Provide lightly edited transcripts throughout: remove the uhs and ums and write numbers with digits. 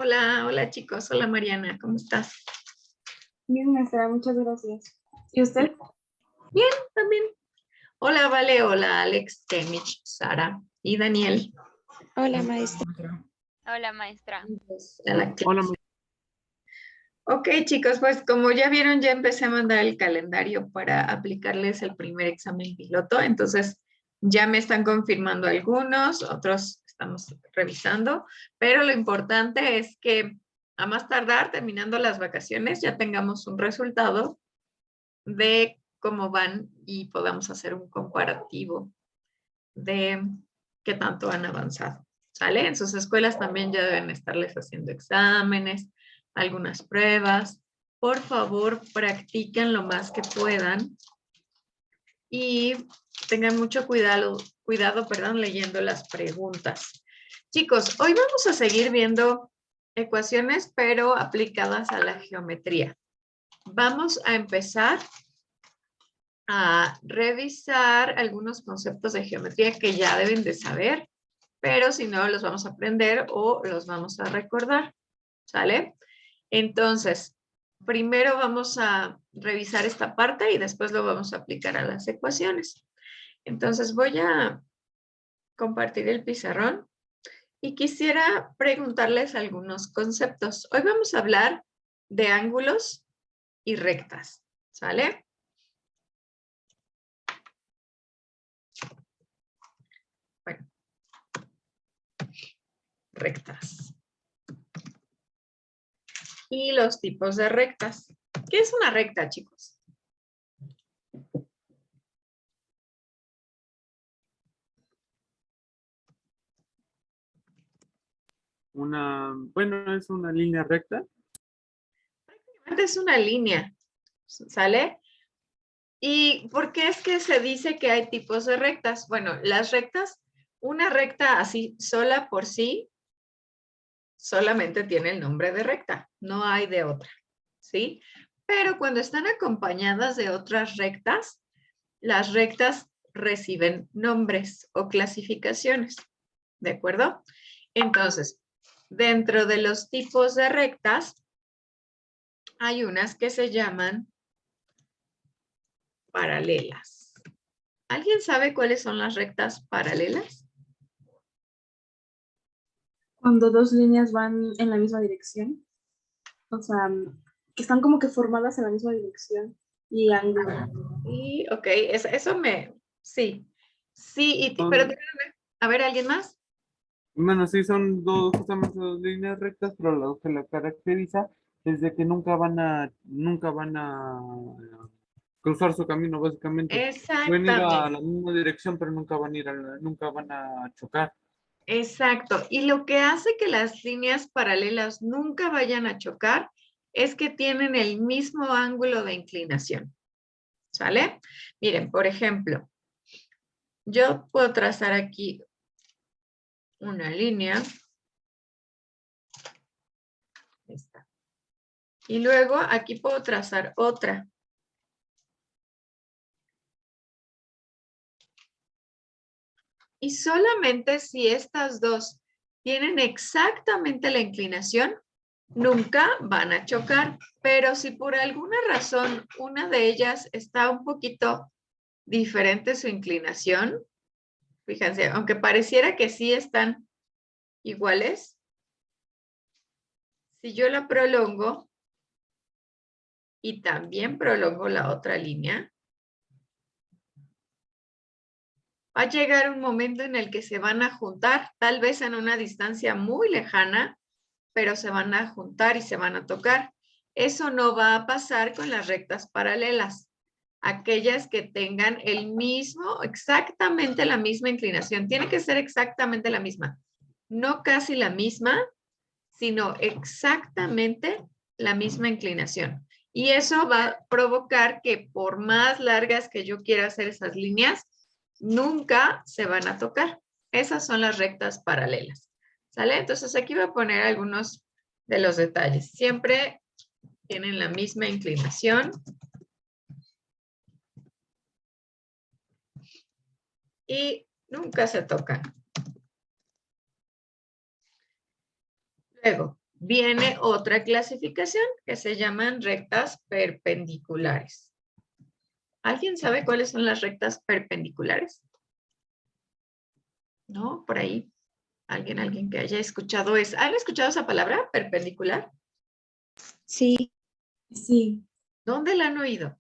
Hola, hola chicos, hola Mariana, ¿cómo estás? Bien, maestra, muchas gracias. ¿Y usted? Bien, también. Hola, Vale, hola Alex, Temich, Sara y Daniel. Hola, maestra. Hola, maestra. A la clase. Hola, Ok, chicos, pues como ya vieron, ya empecé a mandar el calendario para aplicarles el primer examen piloto, entonces ya me están confirmando algunos, otros estamos revisando, pero lo importante es que a más tardar, terminando las vacaciones, ya tengamos un resultado de cómo van y podamos hacer un comparativo de qué tanto han avanzado. ¿Sale? En sus escuelas también ya deben estarles haciendo exámenes, algunas pruebas. Por favor, practiquen lo más que puedan y tengan mucho cuidado, leyendo las preguntas. Chicos, hoy vamos a seguir viendo ecuaciones, pero aplicadas a la geometría. Vamos a empezar a revisar algunos conceptos de geometría que ya deben de saber, pero si no, los vamos a aprender o los vamos a recordar, ¿sale? Entonces, primero vamos a revisar esta parte y después lo vamos a aplicar a las ecuaciones. Entonces, voy a compartir el pizarrón y quisiera preguntarles algunos conceptos. Hoy vamos a hablar de ángulos y rectas, ¿sale? Bueno, rectas. Y los tipos de rectas. ¿Qué es una recta, chicos? es una línea recta. Es una línea, ¿sale? ¿Y por qué es que se dice que hay tipos de rectas? Bueno, las rectas, una recta así sola por sí, solamente tiene el nombre de recta, no hay de otra, ¿sí? Pero cuando están acompañadas de otras rectas, las rectas reciben nombres o clasificaciones, ¿de acuerdo? Entonces, dentro de los tipos de rectas, hay unas que se llaman paralelas. ¿Alguien sabe cuáles son las rectas paralelas? Cuando dos líneas van en la misma dirección, o sea, que están como que formadas en la misma dirección y ángulo. Y, ok, eso me, sí, sí, pero a ver, ¿alguien más? Bueno, sí, son justamente dos líneas rectas, pero lo que la caracteriza es de que nunca van a cruzar su camino, básicamente. Pueden ir a Exactamente, la misma dirección, pero nunca van a chocar. exacto. Y lo que hace que las líneas paralelas nunca vayan a chocar es que tienen el mismo ángulo de inclinación, ¿sale? Miren, por ejemplo, yo puedo trazar aquí una línea. Esta. Y luego aquí puedo trazar otra. Y solamente si estas dos tienen exactamente la inclinación, nunca van a chocar. Pero si por alguna razón una de ellas está un poquito diferente su inclinación, fíjense, aunque pareciera que sí están iguales, si yo la prolongo y también prolongo la otra línea, va a llegar un momento en el que se van a juntar, tal vez en una distancia muy lejana, pero se van a juntar y se van a tocar. Eso no va a pasar con las rectas paralelas, aquellas que tengan el mismo, exactamente la misma inclinación. Tiene que ser exactamente la misma, no casi la misma, sino exactamente la misma inclinación. Y eso va a provocar que por más largas que yo quiera hacer esas líneas, nunca se van a tocar. Esas son las rectas paralelas. ¿Sale? Entonces aquí voy a poner algunos de los detalles. Siempre tienen la misma inclinación. Y nunca se tocan. Luego, viene otra clasificación que se llaman rectas perpendiculares. ¿Alguien sabe cuáles son las rectas perpendiculares? ¿No? Por ahí. Alguien que haya escuchado eso. ¿Han escuchado esa palabra, perpendicular? Sí. Sí. ¿Dónde la han oído?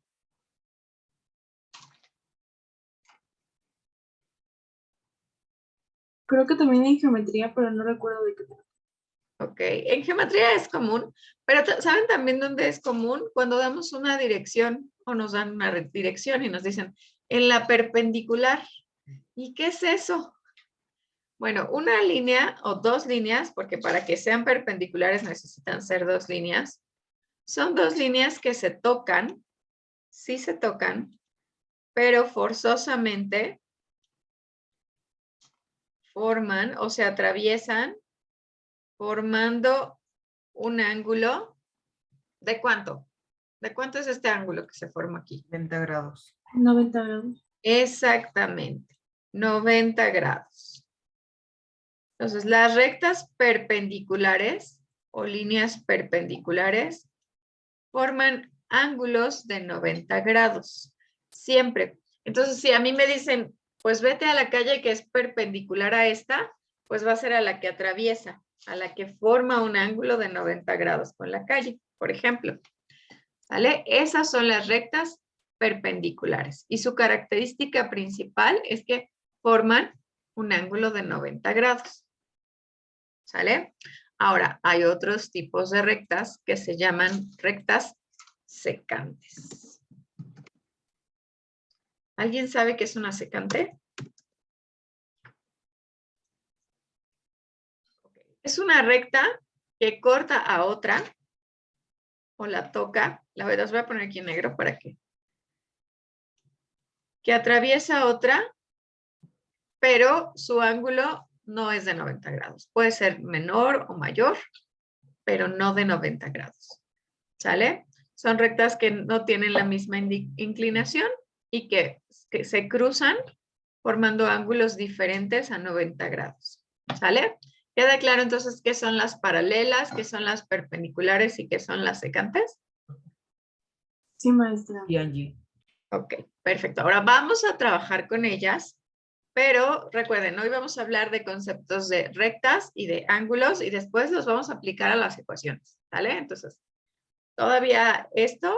Creo que también en geometría, pero no recuerdo de qué. Ok, en geometría es común, pero ¿saben también dónde es común? Cuando damos una dirección o nos dan una dirección y nos dicen en la perpendicular. ¿Y qué es eso? Bueno, una línea o dos líneas, porque para que sean perpendiculares necesitan ser dos líneas, son dos líneas que se tocan, sí se tocan, pero forzosamente forman o se atraviesan formando un ángulo. ¿De cuánto? ¿De cuánto es este ángulo que se forma aquí? 90 grados. 90 grados. Exactamente, 90 grados. Entonces, las rectas perpendiculares o líneas perpendiculares forman ángulos de 90 grados, siempre. Entonces, si a mí me dicen, pues vete a la calle que es perpendicular a esta, pues va a ser a la que atraviesa, a la que forma un ángulo de 90 grados con la calle, por ejemplo. ¿Vale? Esas son las rectas perpendiculares y su característica principal es que forman un ángulo de 90 grados. ¿Sale? Ahora, hay otros tipos de rectas que se llaman rectas secantes. ¿Alguien sabe qué es una secante? Es una recta que corta a otra o la toca. La verdad, os voy a poner aquí en negro para que atraviesa a otra, pero su ángulo no es de 90 grados. Puede ser menor o mayor, pero no de 90 grados. ¿Sale? Son rectas que no tienen la misma inclinación y que se cruzan formando ángulos diferentes a 90 grados. ¿Sale? ¿Queda claro entonces qué son las paralelas, qué son las perpendiculares y qué son las secantes? Sí, maestra. Y Angie. Ok, perfecto. Ahora vamos a trabajar con ellas, pero recuerden, hoy vamos a hablar de conceptos de rectas y de ángulos y después los vamos a aplicar a las ecuaciones. ¿Vale? Entonces, todavía esto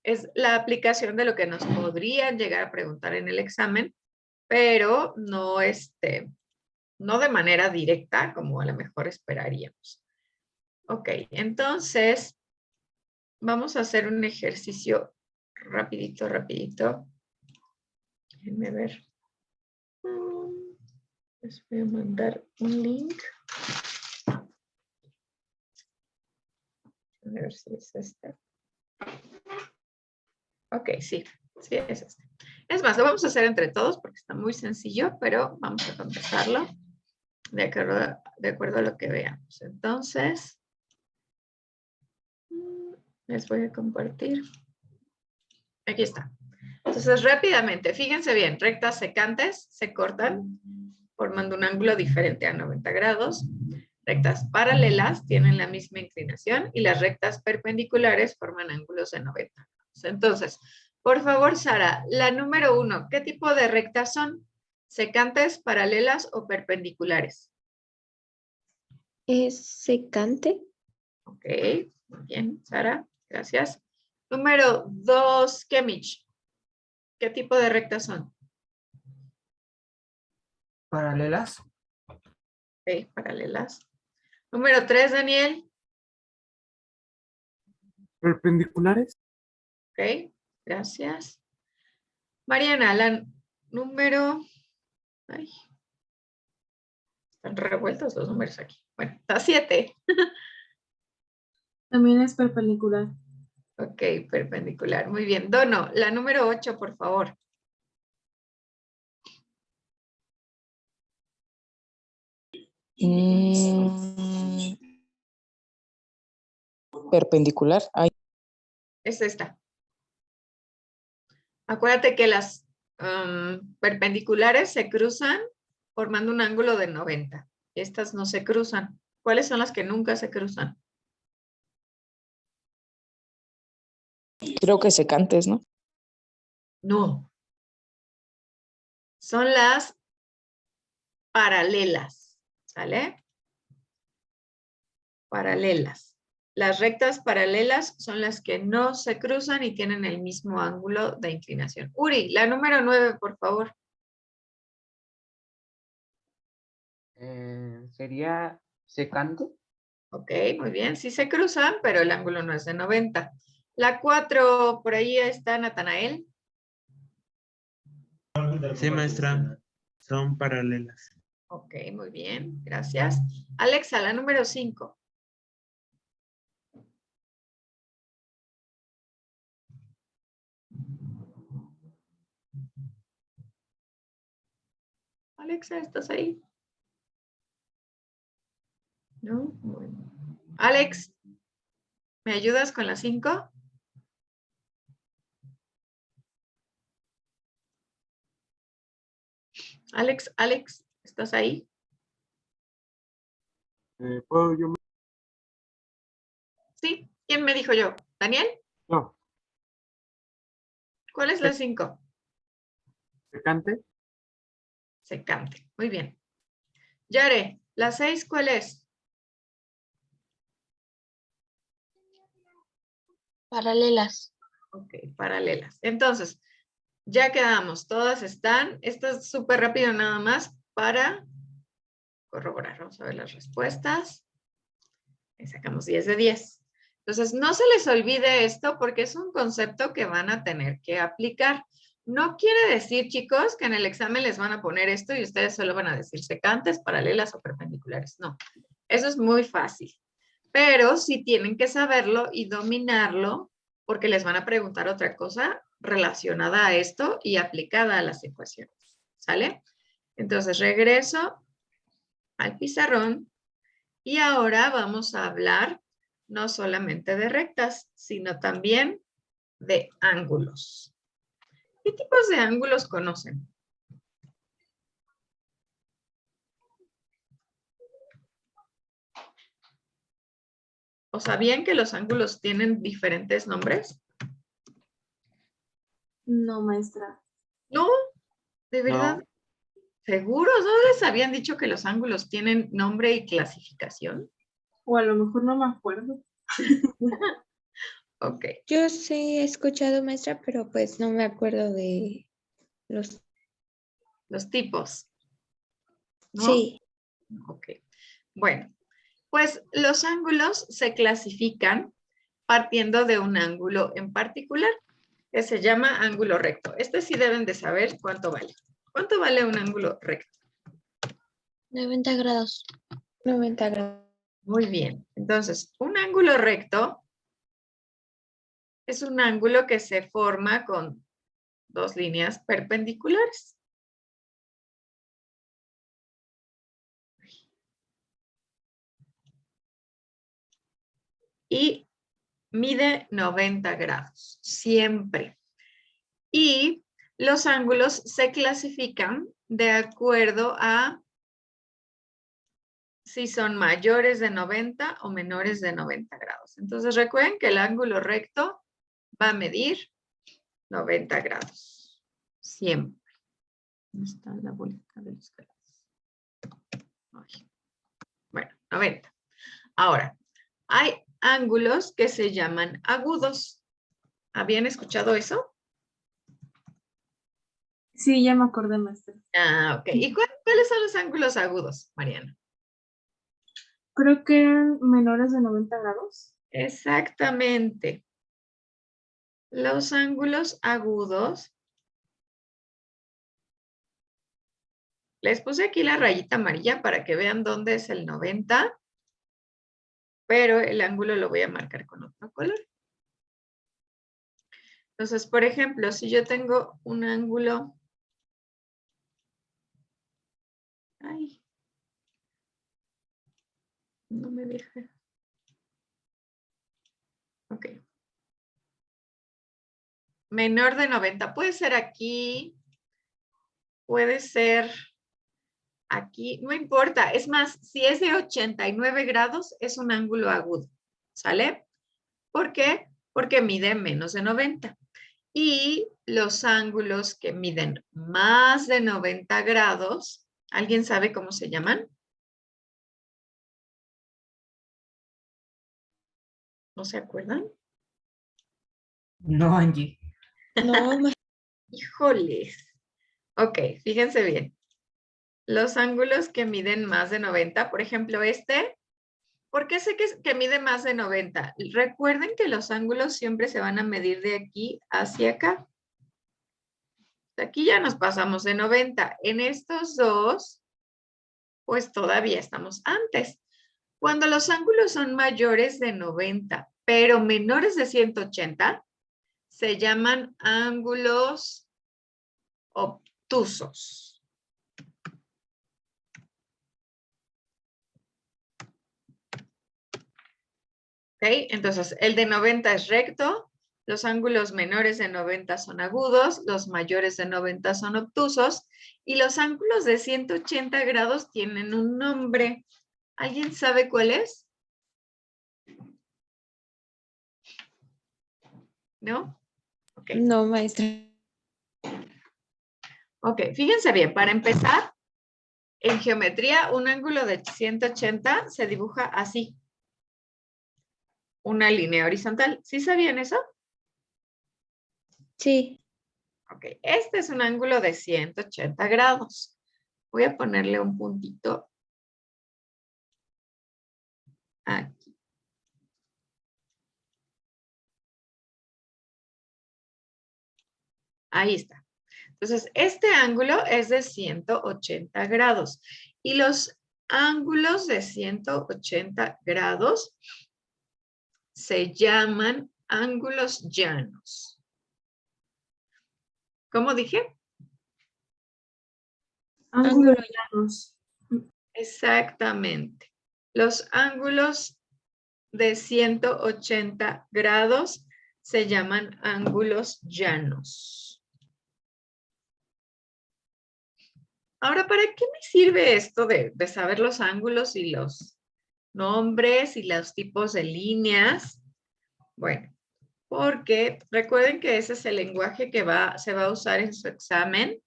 es la aplicación de lo que nos podrían llegar a preguntar en el examen, pero no, no de manera directa como a lo mejor esperaríamos. Ok, entonces vamos a hacer un ejercicio rapidito. Déjenme ver. Les voy a mandar un link. A ver si es este. Ok, sí es este. Es más, lo vamos a hacer entre todos porque está muy sencillo, pero vamos a contestarlo de acuerdo a lo que veamos. Entonces, les voy a compartir. Aquí está. Entonces, rápidamente, fíjense bien, rectas secantes se cortan formando un ángulo diferente a 90 grados. Rectas paralelas tienen la misma inclinación y las rectas perpendiculares forman ángulos de 90 grados. Entonces, por favor, Sara, la número 1, ¿qué tipo de rectas son? ¿Secantes, paralelas o perpendiculares? ¿Es secante? Ok, muy bien, Sara, gracias. Número 2, Kemich, ¿qué tipo de rectas son? Paralelas. Ok, paralelas. Número 3, Daniel. Perpendiculares. Ok, gracias. Mariana, la número... Ay, están revueltos los números aquí. Bueno, está 7. También es perpendicular. Ok, perpendicular. Muy bien. Dono, la número 8, por favor. Perpendicular. Ay, Es esta. Acuérdate que las perpendiculares se cruzan formando un ángulo de 90. Estas no se cruzan. ¿Cuáles son las que nunca se cruzan? Creo que secantes, ¿no? No. Son las paralelas, ¿sale? Paralelas. Las rectas paralelas son las que no se cruzan y tienen el mismo ángulo de inclinación. Uri, la número 9, por favor. Sería secante. Ok, muy bien. Sí se cruzan, pero el ángulo no es de 90. La 4, por ahí está Natanael. Sí, maestra, son paralelas. Ok, muy bien. Gracias. Alexa, la número 5. Alexa, ¿estás ahí? ¿No? Bueno. Alex, ¿me ayudas con la 5? Alex, ¿estás ahí? ¿Puedo yo? Sí. ¿Quién me dijo yo? ¿Daniel? No, ¿Cuál es la 5? secante. Secante. Muy bien. Yare, ¿la 6 cuál es? Paralelas. Ok, paralelas. Entonces, ya quedamos. Todas están. Esto es súper rápido nada más para corroborar. Vamos a ver las respuestas. Y sacamos 10 de 10. Entonces, no se les olvide esto porque es un concepto que van a tener que aplicar. No quiere decir, chicos, que en el examen les van a poner esto y ustedes solo van a decir secantes, paralelas o perpendiculares. No, eso es muy fácil. Pero sí tienen que saberlo y dominarlo porque les van a preguntar otra cosa relacionada a esto y aplicada a las ecuaciones. ¿Sale? Entonces, regreso al pizarrón. Y ahora vamos a hablar no solamente de rectas, sino también de ángulos. ¿Qué tipos de ángulos conocen? ¿O sabían que los ángulos tienen diferentes nombres? No, maestra. No, de verdad. No. ¿Seguros? ¿No les habían dicho que los ángulos tienen nombre y clasificación? O a lo mejor no me acuerdo. Ok. Yo sí he escuchado, maestra, pero pues no me acuerdo de los... Los tipos, ¿no? Sí. Ok. Bueno, pues los ángulos se clasifican partiendo de un ángulo en particular, que se llama ángulo recto. Este sí deben de saber cuánto vale. ¿Cuánto vale un ángulo recto? 90 grados. 90 grados. Muy bien. Entonces, un ángulo recto es un ángulo que se forma con dos líneas perpendiculares. Y mide 90 grados, siempre. Y los ángulos se clasifican de acuerdo a si son mayores de 90 o menores de 90 grados. Entonces recuerden que el ángulo recto va a medir 90 grados. Siempre. ¿Dónde está la bolita de los grados? Ay. Bueno, 90. Ahora, hay ángulos que se llaman agudos. ¿Habían escuchado eso? Sí, ya me acordé, maestra. Ah, ok. ¿Y cuáles son los ángulos agudos, Mariana? Creo que eran menores de 90 grados. Exactamente. Los ángulos agudos. Les puse aquí la rayita amarilla para que vean dónde es el 90, pero el ángulo lo voy a marcar con otro color. Entonces, por ejemplo, si yo tengo un ángulo... Ay, no me deja. Ok. Menor de 90. Puede ser aquí, puede ser aquí, no importa. Es más, si es de 89 grados, es un ángulo agudo. ¿Sale? ¿Por qué? porque mide menos de 90. Y los ángulos que miden más de 90 grados, ¿alguien sabe cómo se llaman? ¿No se acuerdan? No, Angie. No, Híjoles. Ok, fíjense bien. Los ángulos que miden más de 90, por ejemplo, este, ¿por qué sé que mide más de 90? Recuerden que los ángulos siempre se van a medir de aquí hacia acá. Aquí ya nos pasamos de 90. En estos dos, pues todavía estamos antes. Cuando los ángulos son mayores de 90, pero menores de 180, se llaman ángulos obtusos. ¿Ok? Entonces, el de 90 es recto, los ángulos menores de 90 son agudos, los mayores de 90 son obtusos, y los ángulos de 180 grados tienen un nombre. ¿Alguien sabe cuál es? ¿No? Ok. no, maestra. Ok, fíjense bien, para empezar, en geometría, un ángulo de 180 se dibuja así. Una línea horizontal. ¿Sí sabían eso? Sí. Ok, este es un ángulo de 180 grados. Voy a ponerle un puntito aquí. Ahí está. Entonces, este ángulo es de 180 grados. Y los ángulos de 180 grados se llaman ángulos llanos. ¿Cómo dije? Ángulos llanos. Exactamente. Los ángulos de 180 grados se llaman ángulos llanos. Ahora, ¿para qué me sirve esto de saber los ángulos y los nombres y los tipos de líneas? Bueno, porque recuerden que ese es el lenguaje que se va a usar en su examen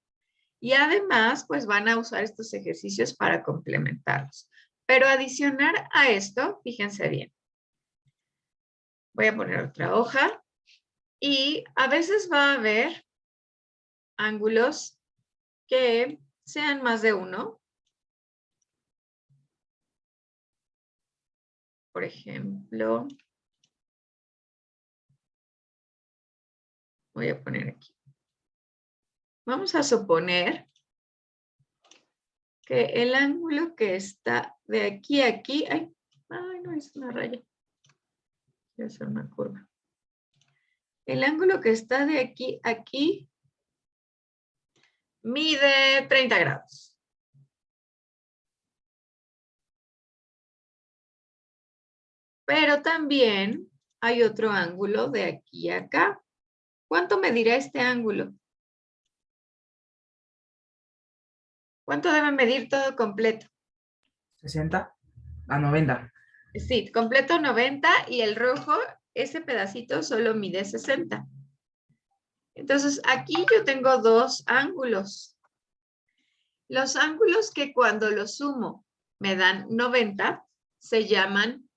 y además, pues van a usar estos ejercicios para complementarlos. Pero adicionar a esto, fíjense bien. Voy a poner otra hoja y a veces va a haber ángulos que sean más de uno. Por ejemplo, voy a poner aquí. Vamos a suponer que el ángulo que está de aquí a aquí, ay, no es una raya. Voy a hacer una curva. El ángulo que está de aquí a aquí mide 30 grados. Pero también hay otro ángulo de aquí a acá. ¿Cuánto medirá este ángulo? ¿Cuánto debe medir todo completo? 60 a 90. Sí, completo 90 y el rojo, ese pedacito solo mide 60. Entonces, aquí yo tengo dos ángulos. Los ángulos que cuando los sumo me dan 90 se llaman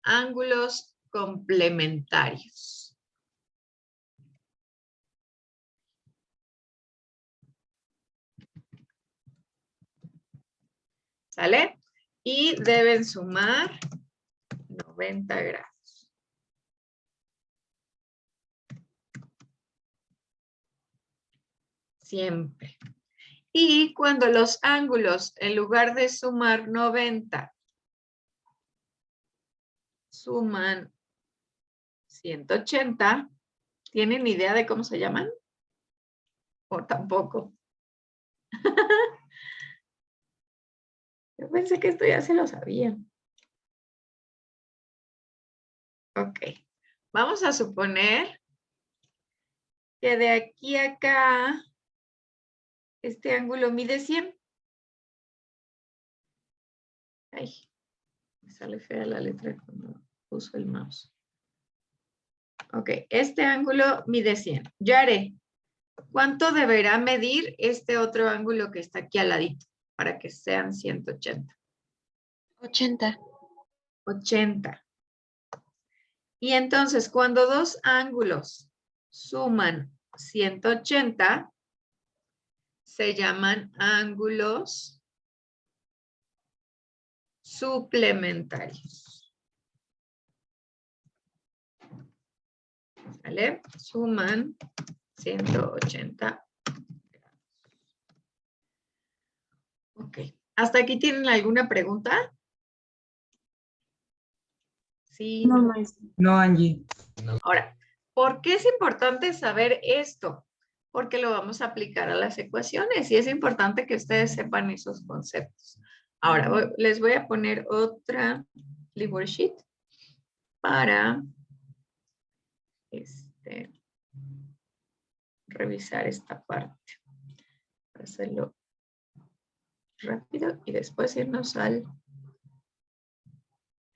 ángulos complementarios. ¿Sale? Y deben sumar 90 grados. Siempre. Y cuando los ángulos, en lugar de sumar 90, suman 180, ¿tienen idea de cómo se llaman? O tampoco. Yo pensé que esto ya se lo sabían. Ok. Vamos a suponer que de aquí a acá este ángulo mide 100. Ay, me sale fea la letra cuando uso el mouse. Ok, este ángulo mide 100. Yare, ¿cuánto deberá medir este otro ángulo que está aquí al ladito para que sean 180? 80. 80. Y entonces, cuando dos ángulos suman 180, se llaman ángulos suplementarios. ¿Vale? Suman 180 grados. Ok. ¿Hasta aquí tienen alguna pregunta? Sí. No, maestra. No, Angie. Ahora, ¿por qué es importante saber esto? Porque lo vamos a aplicar a las ecuaciones y es importante que ustedes sepan esos conceptos. Ahora, les voy a poner otra Libor Sheet para revisar esta parte. Para hacerlo rápido y después irnos al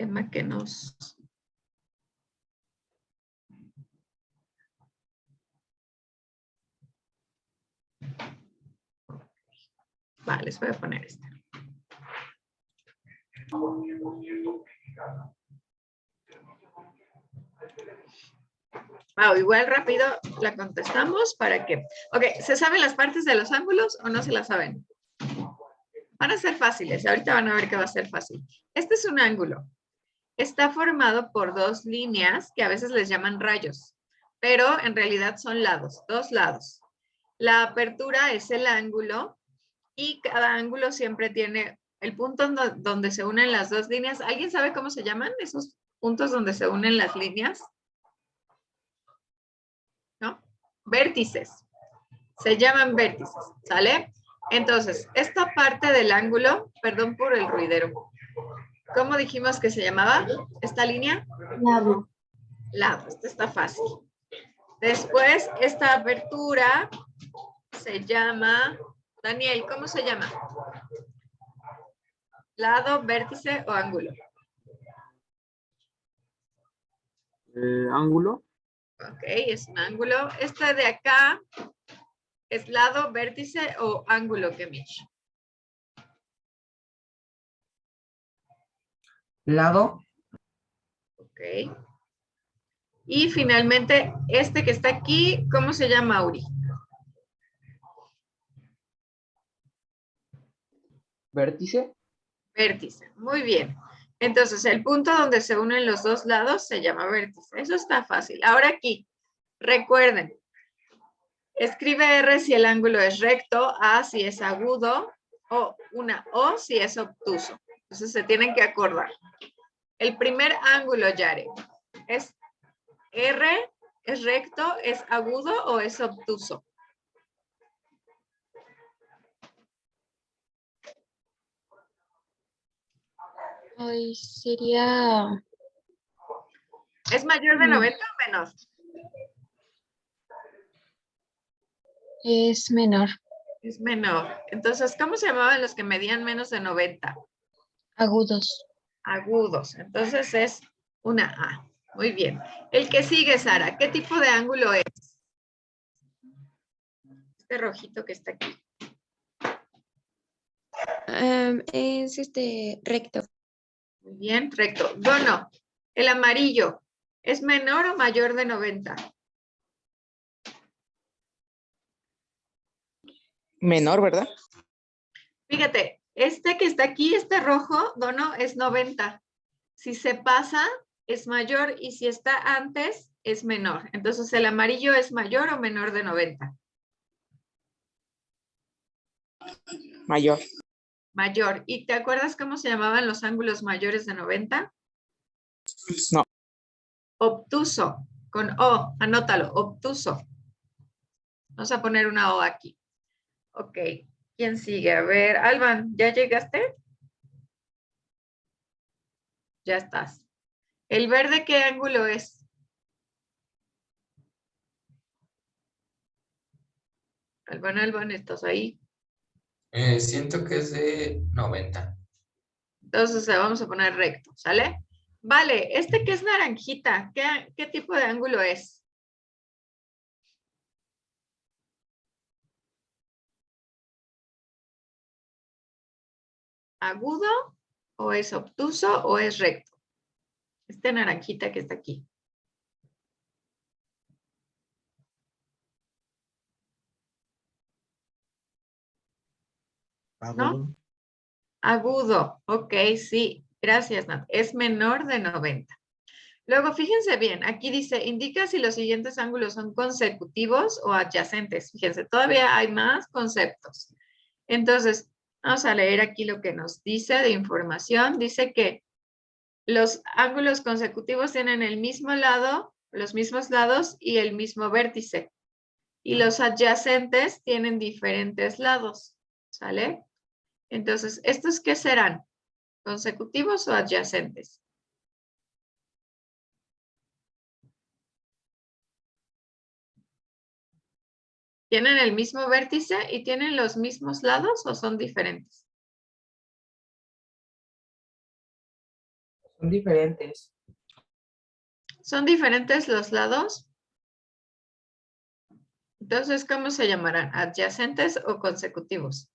tema que nos... Vale, les voy a poner esta. Wow, igual rápido la contestamos para que... Ok, ¿se saben las partes de los ángulos o no se las saben? Van a ser fáciles, ahorita van a ver que va a ser fácil. Este es un ángulo. Está formado por dos líneas que a veces les llaman rayos, pero en realidad son lados, dos lados. La apertura es el ángulo y cada ángulo siempre tiene el punto donde se unen las dos líneas. ¿Alguien sabe cómo se llaman esos puntos donde se unen las líneas? ¿No? Vértices. Se llaman vértices, ¿sale? Entonces, esta parte del ángulo, perdón por el ruidero. ¿Cómo dijimos que se llamaba esta línea? Lado. Lado, esto está fácil. Después, esta apertura se llama, Daniel, ¿cómo se llama? Lado, vértice o ángulo. Ángulo. Ok, es un ángulo. Este de acá es lado, vértice o ángulo, Kemish. Lado. Ok. Y finalmente, este que está aquí, ¿cómo se llama, Auri? Vértice. Vértice. Muy bien. Entonces, el punto donde se unen los dos lados se llama vértice. Eso está fácil. Ahora aquí, recuerden, escribe R si el ángulo es recto, A si es agudo, o una O si es obtuso. Entonces, se tienen que acordar. El primer ángulo, Yare, ¿es R, es recto, es agudo o es obtuso? Hoy sería ¿Es mayor de 90 o menor? es menor, Es menor. Entonces, ¿cómo se llamaban los que medían menos de 90? agudos. Agudos. Entonces es una A. Muy bien. El que sigue, Sara, ¿qué tipo de ángulo es? Este rojito que está aquí. Es recto. Muy bien, recto. Dono, el amarillo, ¿es menor o mayor de 90? Menor, ¿verdad? Fíjate, este que está aquí, este rojo, Dono, es 90. Si se pasa, es mayor y si está antes, es menor. Entonces, ¿el amarillo es mayor o menor de 90? Mayor. Mayor. ¿Y te acuerdas cómo se llamaban los ángulos mayores de 90? No. Obtuso, con O, anótalo, obtuso. Vamos a poner una O aquí. Ok, ¿quién sigue? A ver, Alban, ¿ya llegaste? Ya estás. ¿El verde qué ángulo es? Alban, ¿estás ahí? Siento que es de 90. Entonces vamos a poner recto, ¿sale? Vale, este que es naranjita, ¿qué tipo de ángulo es? ¿Agudo o es obtuso o es recto? Este naranjita que está aquí. ¿No? Agudo, ok, sí, gracias, Nat. Es menor de 90. Luego, fíjense bien, aquí dice, indica si los siguientes ángulos son consecutivos o adyacentes. Fíjense, todavía hay más conceptos. Entonces, vamos a leer aquí lo que nos dice de información. Dice que los ángulos consecutivos tienen el mismo lado, los mismos lados y el mismo vértice. Y los adyacentes tienen diferentes lados, ¿sale? Entonces, ¿estos qué serán? ¿Consecutivos o adyacentes? ¿Tienen el mismo vértice y tienen los mismos lados o son diferentes? Son diferentes. ¿Son diferentes los lados? Entonces, ¿cómo se llamarán? ¿Adyacentes o consecutivos?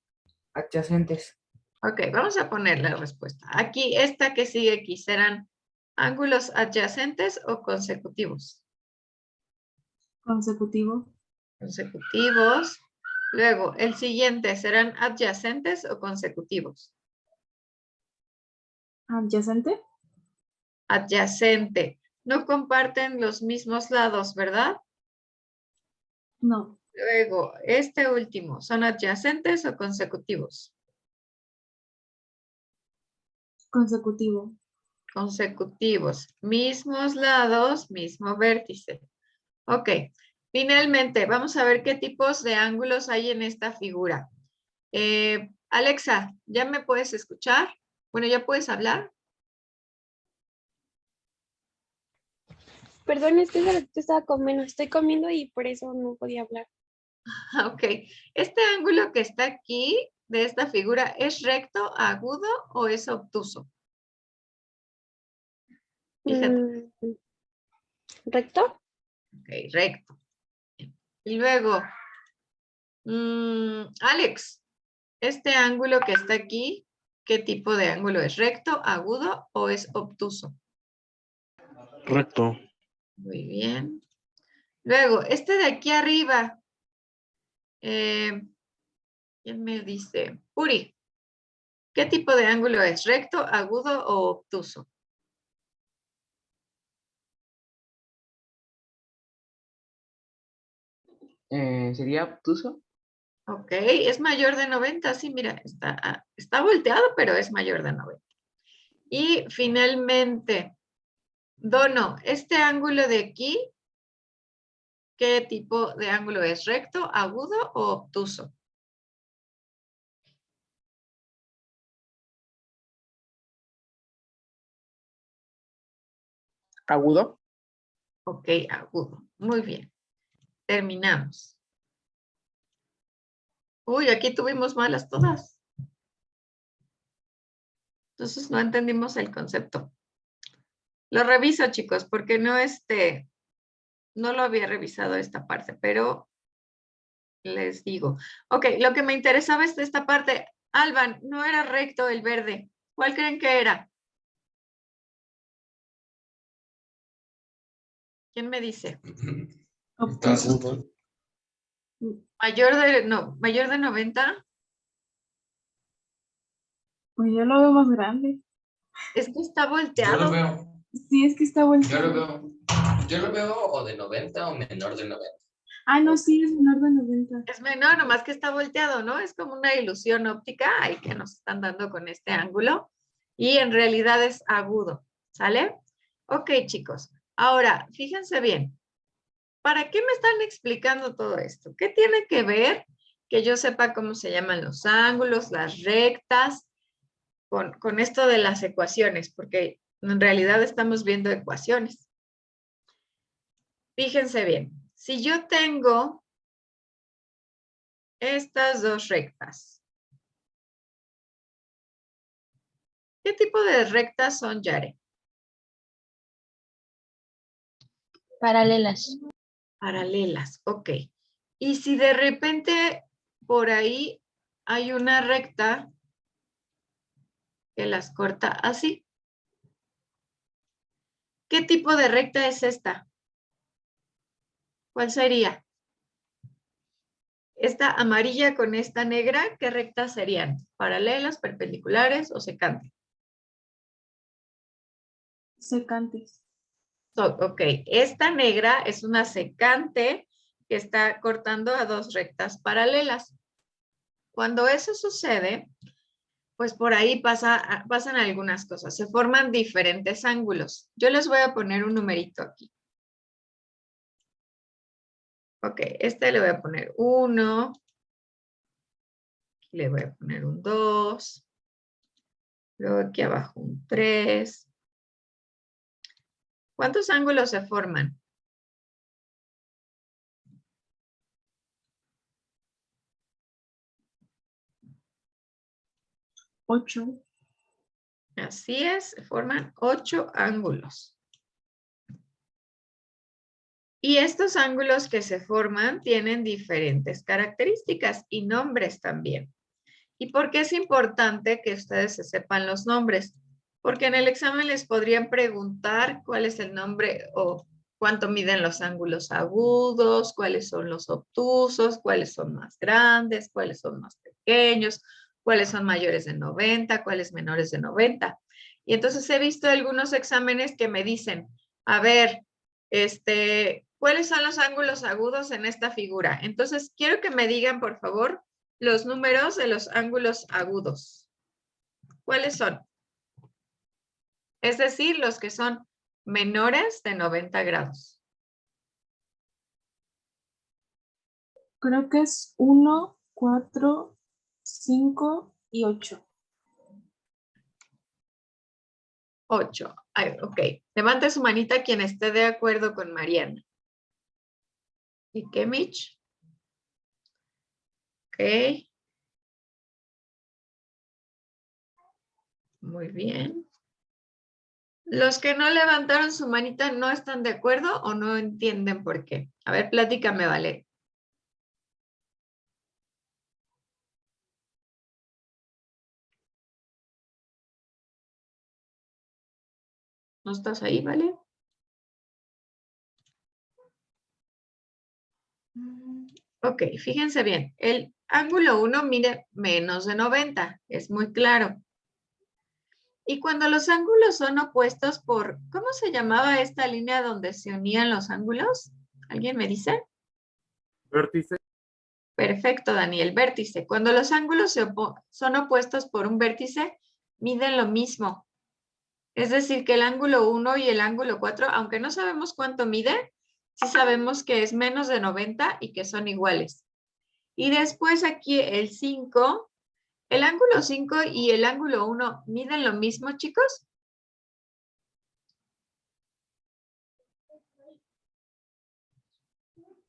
Adyacentes. Ok, vamos a poner la respuesta. Aquí, esta que sigue aquí, ¿serán ángulos adyacentes o consecutivos? Consecutivo. Consecutivos. Luego, el siguiente, ¿serán adyacentes o consecutivos? Adyacente. Adyacente. No comparten los mismos lados, ¿verdad? No. Luego, este último, ¿son adyacentes o consecutivos? Consecutivo. Consecutivos. Mismos lados, mismo vértice. Ok. Finalmente, vamos a ver qué tipos de ángulos hay en esta figura. Alexa, ¿ya me puedes escuchar? Bueno, ¿ya puedes hablar? Perdón, es que estaba comiendo, estoy comiendo y por eso no podía hablar. Ok. ¿Este ángulo que está aquí, de esta figura, es recto, agudo o es obtuso? Fíjate. ¿Recto? Ok, recto. Y luego, Alex, este ángulo que está aquí, ¿qué tipo de ángulo es? ¿Recto, agudo o es obtuso? Recto. Muy bien. Luego, este de aquí arriba, ¿quién me dice? Uri, ¿qué tipo de ángulo es? ¿Recto, agudo o obtuso? ¿Sería obtuso? Ok, es mayor de 90, sí, mira, está volteado, pero es mayor de 90. Y finalmente, Dono, este ángulo de aquí, ¿qué tipo de ángulo es? ¿Recto, agudo o obtuso? Agudo. Ok, agudo. Muy bien. Terminamos. Uy, aquí tuvimos malas todas. Entonces no entendimos el concepto. Lo reviso, chicos, porque no lo había revisado esta parte, pero les digo. Ok, lo que me interesaba es esta parte. Alban, no era recto el verde. ¿Cuál creen que era? ¿Quién me dice? Obtuso. Mayor de 90. Pues yo lo veo más grande. Es que está Yo volteado. lo veo. Sí, es que está Yo volteado. lo veo. Yo lo veo o de 90 o menor de 90. Ah, no, sí, es menor de 90. Es menor, nomás que está volteado, ¿no? Es como una ilusión óptica ahí que nos están dando con este ángulo. Y en realidad es agudo, ¿sale? Ok, chicos. Ahora, fíjense bien. ¿Para qué me están explicando todo esto? ¿Qué tiene que ver que yo sepa cómo se llaman los ángulos, las rectas, con esto de las ecuaciones? Porque en realidad estamos viendo ecuaciones. Fíjense bien. Si yo tengo estas dos rectas, ¿qué tipo de rectas son, Yare? Paralelas. Paralelas, ok. Y si de repente por ahí hay una recta que las corta así. ¿Qué tipo de recta es esta? ¿Cuál sería? Esta amarilla con esta negra, ¿qué rectas serían? ¿Paralelas, perpendiculares o secantes? Secantes. Ok, esta negra es una secante que está cortando a dos rectas paralelas. Cuando eso sucede, pues por ahí pasan algunas cosas. Se forman diferentes ángulos. Yo les voy a poner un numerito aquí. Ok, este le voy a poner 1. Le voy a poner un 2. Luego aquí abajo un 3. ¿Cuántos ángulos se forman? 8. Así es, se forman 8 ángulos. Y estos ángulos que se forman tienen diferentes características y nombres también. ¿Y por qué es importante que ustedes se sepan los nombres? Porque en el examen les podrían preguntar cuál es el nombre o cuánto miden los ángulos agudos, cuáles son los obtusos, cuáles son más grandes, cuáles son más pequeños, cuáles son mayores de 90, cuáles menores de 90. Y entonces he visto algunos exámenes que me dicen, a ver, ¿cuáles son los ángulos agudos en esta figura? Entonces quiero que me digan, por favor, los números de los ángulos agudos. ¿Cuáles son? Es decir, los que son menores de 90 grados. Creo que es 1, 4, 5 y 8. 8. Ok. Levante su manita quien esté de acuerdo con Mariana. ¿Y qué, Mitch? Ok. Muy bien. Los que no levantaron su manita, ¿no están de acuerdo o no entienden por qué? A ver, platícame, Vale. ¿No estás ahí, Vale? Ok, fíjense bien. El ángulo 1 mide menos de 90, es muy claro. Y cuando los ángulos son opuestos por, ¿cómo se llamaba esta línea donde se unían los ángulos? ¿Alguien me dice? Vértice. Perfecto, Daniel, vértice. Cuando los ángulos son opuestos por un vértice, miden lo mismo. Es decir, que el ángulo 1 y el ángulo 4, aunque no sabemos cuánto mide, sí sabemos que es menos de 90 y que son iguales. Y después aquí el 5, el ángulo 5 y el ángulo 1 miden lo mismo, chicos.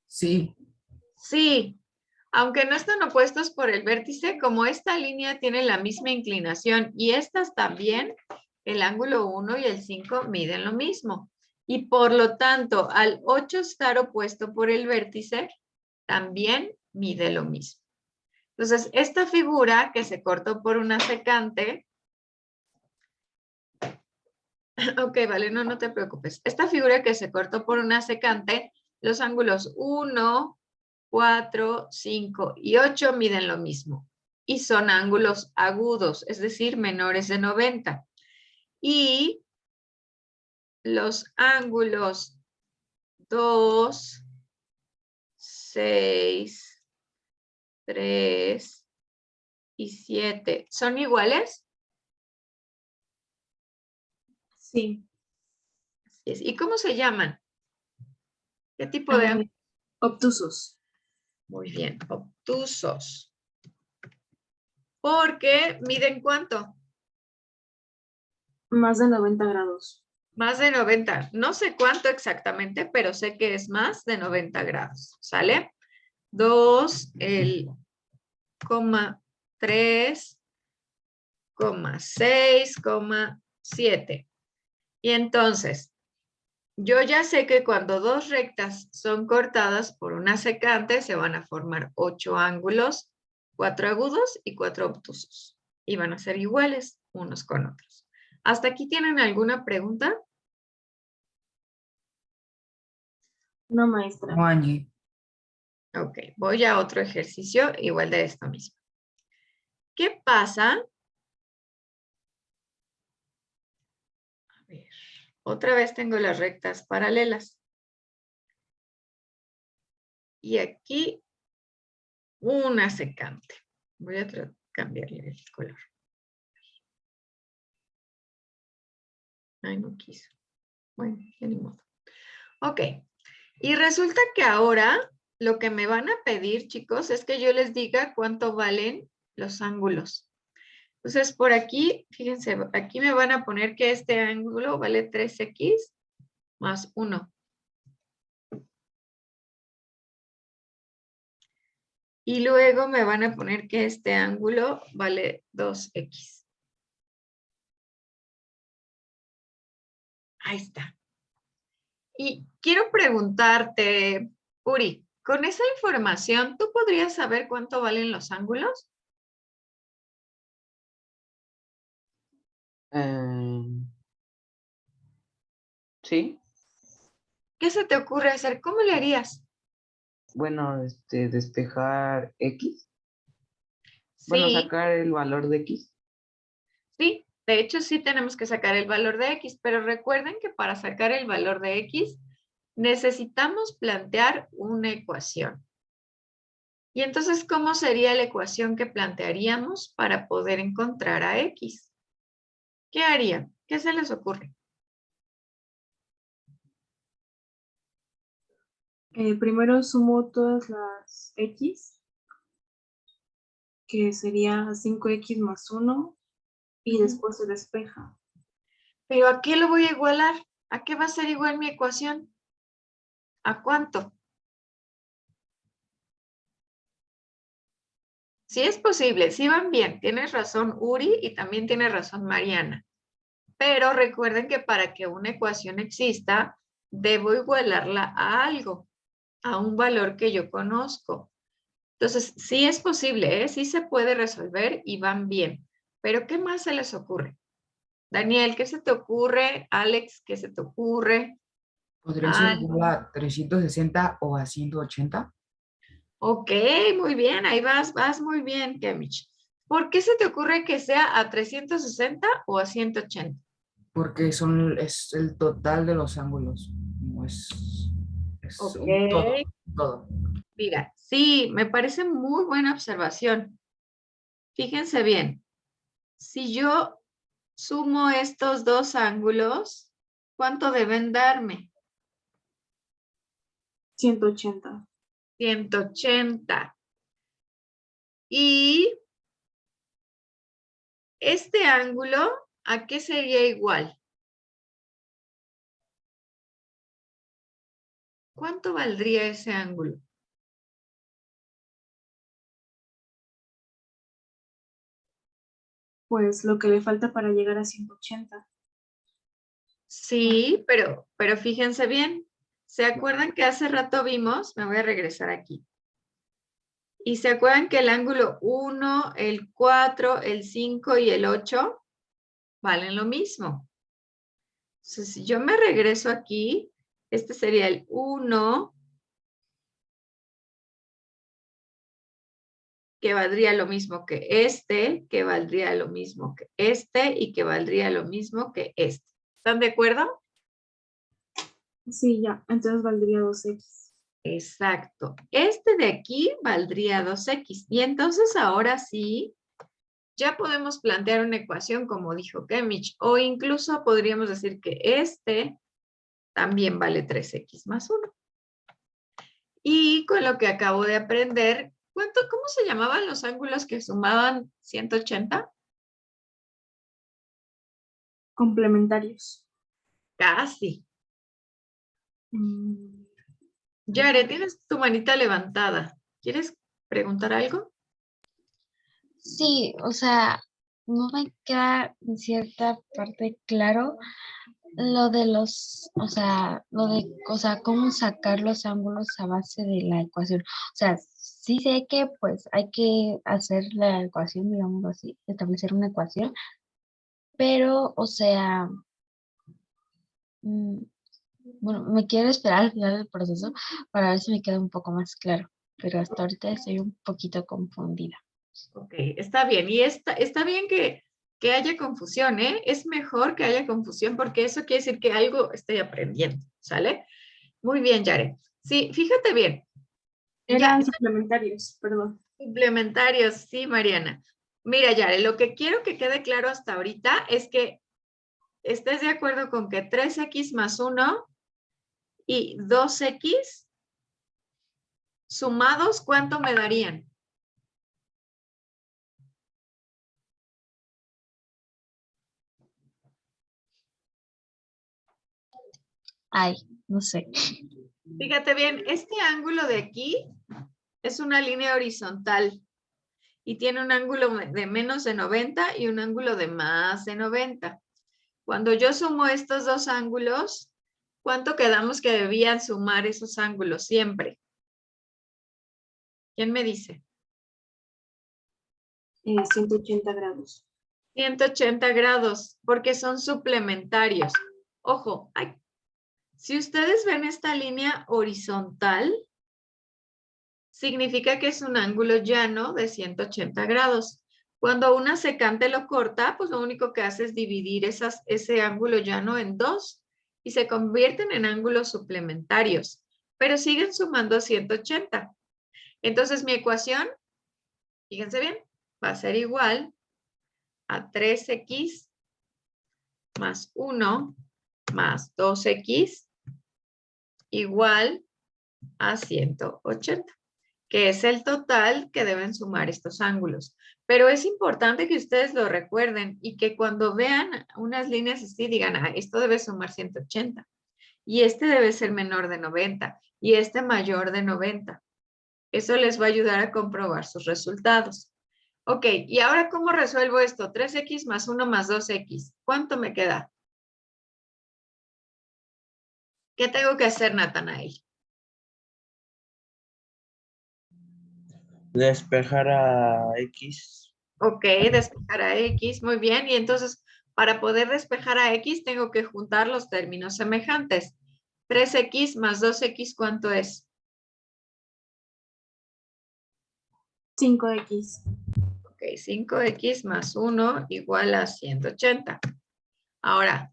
Sí. Sí, aunque no están opuestos por el vértice, como esta línea tiene la misma inclinación y estas también, el ángulo 1 y el 5 miden lo mismo. Y por lo tanto, al 8 estar opuesto por el vértice, también mide lo mismo. Entonces, esta figura que se cortó por una secante, ok, vale, no te preocupes. Esta figura que se cortó por una secante, los ángulos 1, 4, 5 y 8 miden lo mismo. Y son ángulos agudos, es decir, menores de 90. Y los ángulos 2, 6, 3 y 7, ¿son iguales? Sí. ¿Y cómo se llaman? ¿Qué tipo de...? Obtusos. Muy bien, obtusos. Porque miden ¿cuánto? Más de 90 grados. Más de 90. No sé cuánto exactamente, pero sé que es más de 90 grados. ¿Sale? 2, el 3, 6, 7. Y entonces, Yo ya sé que cuando dos rectas son cortadas por una secante se van a formar 8 ángulos, 4 agudos y 4 obtusos. Y van a ser iguales unos con otros. ¿Hasta aquí tienen alguna pregunta? No, maestra. No, Angie. Ok, voy a otro ejercicio igual de esto mismo. ¿Qué pasa? A ver, otra vez tengo las rectas paralelas. Y aquí una secante. Voy a cambiarle el color. Ay, no quiso. Bueno, ya ni modo. Ok. Y resulta que ahora lo que me van a pedir, chicos, es que yo les diga cuánto valen los ángulos. Entonces, por aquí, fíjense, aquí me van a poner que este ángulo vale 3x más 1. Y luego me van a poner que este ángulo vale 2x. Ahí está. Y quiero preguntarte, Uri, con esa información, ¿tú podrías saber cuánto valen los ángulos? Sí. ¿Qué se te ocurre hacer? ¿Cómo le harías? Bueno, despejar X. Bueno, Sí, sacar el valor de X. sí, de hecho sí tenemos que sacar el valor de X, pero recuerden que para sacar el valor de X necesitamos plantear una ecuación. Y entonces, ¿cómo sería la ecuación que plantearíamos para poder encontrar a X? ¿Qué harían? ¿Qué se les ocurre? Primero sumo todas las X, que sería 5X más 1, y después se despeja. ¿Pero a qué lo voy a igualar? ¿A qué va a ser igual mi ecuación? ¿A cuánto? Sí es posible, sí van bien. Tienes razón Uri y también tiene razón Mariana. Pero recuerden que para que una ecuación exista, debo igualarla a algo, a un valor que yo conozco. Entonces, sí es posible, ¿eh? Sí se puede resolver y van bien. Pero ¿qué más se les ocurre? Daniel, ¿qué se te ocurre? Alex, ¿qué se te ocurre? ¿Podría ser igual a 360 o a 180? Ok, muy bien, ahí vas muy bien, Kemich. ¿Por qué se te ocurre que sea a 360 o a 180? Porque es el total de los ángulos. No es Ok, un todo. mira, sí, me parece muy buena observación. Fíjense bien, si yo sumo estos dos ángulos, ¿cuánto deben darme? 180. 180. Y este ángulo, ¿a qué sería igual? ¿Cuánto valdría ese ángulo? Pues lo que le falta para llegar a 180. Sí, pero fíjense bien. ¿Se acuerdan que hace rato vimos? Me voy a regresar aquí. ¿Y se acuerdan que el ángulo 1, el 4, el 5 y el 8 valen lo mismo? Entonces, si yo me regreso aquí, este sería el 1, que valdría lo mismo que este, que valdría lo mismo que este y que valdría lo mismo que este. ¿Están de acuerdo? Sí, ya. Entonces valdría 2X. Exacto. Este de aquí valdría 2X. Y entonces ahora sí, ya podemos plantear una ecuación como dijo Kemich, o incluso podríamos decir que este también vale 3X más 1. Y con lo que acabo de aprender, ¿cómo se llamaban los ángulos que sumaban 180? Complementarios. Casi. Yare, tienes tu manita levantada. ¿Quieres preguntar algo? Sí, o sea, no me queda en cierta parte claro lo de los, o sea, cómo sacar los ángulos a base de la ecuación. O sea, sí sé que pues hay que hacer la ecuación, digamos así, establecer una ecuación, pero, o sea, mm, bueno, me quiero esperar al final del proceso para ver si me queda un poco más claro, pero hasta ahorita estoy un poquito confundida. Ok, está bien. Y está bien que haya confusión, ¿eh? Es mejor que haya confusión porque eso quiere decir que algo estoy aprendiendo, ¿sale? Muy bien, Yare. Sí, fíjate bien. Eran suplementarios, perdón. Complementarios, sí, Mariana. Mira, Yare, lo que quiero que quede claro hasta ahorita es que estés de acuerdo con que 3x más 1 y 2x sumados, ¿cuánto me darían? Ay, no sé. Fíjate bien, este ángulo de aquí es una línea horizontal y tiene un ángulo de menos de 90 y un ángulo de más de 90. Cuando yo sumo estos dos ángulos, ¿cuánto quedamos que debían sumar esos ángulos siempre? ¿Quién me dice? 180 grados. 180 grados, porque son suplementarios. Ojo, si ustedes ven esta línea horizontal, significa que es un ángulo llano de 180 grados. Cuando una secante lo corta, pues lo único que hace es dividir ese ángulo llano en dos y se convierten en ángulos suplementarios, pero siguen sumando 180. Entonces mi ecuación, fíjense bien, va a ser igual a 3x más 1 más 2x igual a 180, que es el total que deben sumar estos ángulos. Pero es importante que ustedes lo recuerden y que cuando vean unas líneas así digan, esto debe sumar 180 y este debe ser menor de 90 y este mayor de 90. Eso les va a ayudar a comprobar sus resultados. Ok, y ahora, ¿cómo resuelvo esto? 3x más 1 más 2x. ¿Cuánto me queda? ¿Qué tengo que hacer, Natanael? Despejar a X. Ok, despejar a X, muy bien. Y entonces, para poder despejar a X, tengo que juntar los términos semejantes. 3x más 2x, ¿cuánto es? 5x. Ok, 5x más 1 igual a 180. Ahora,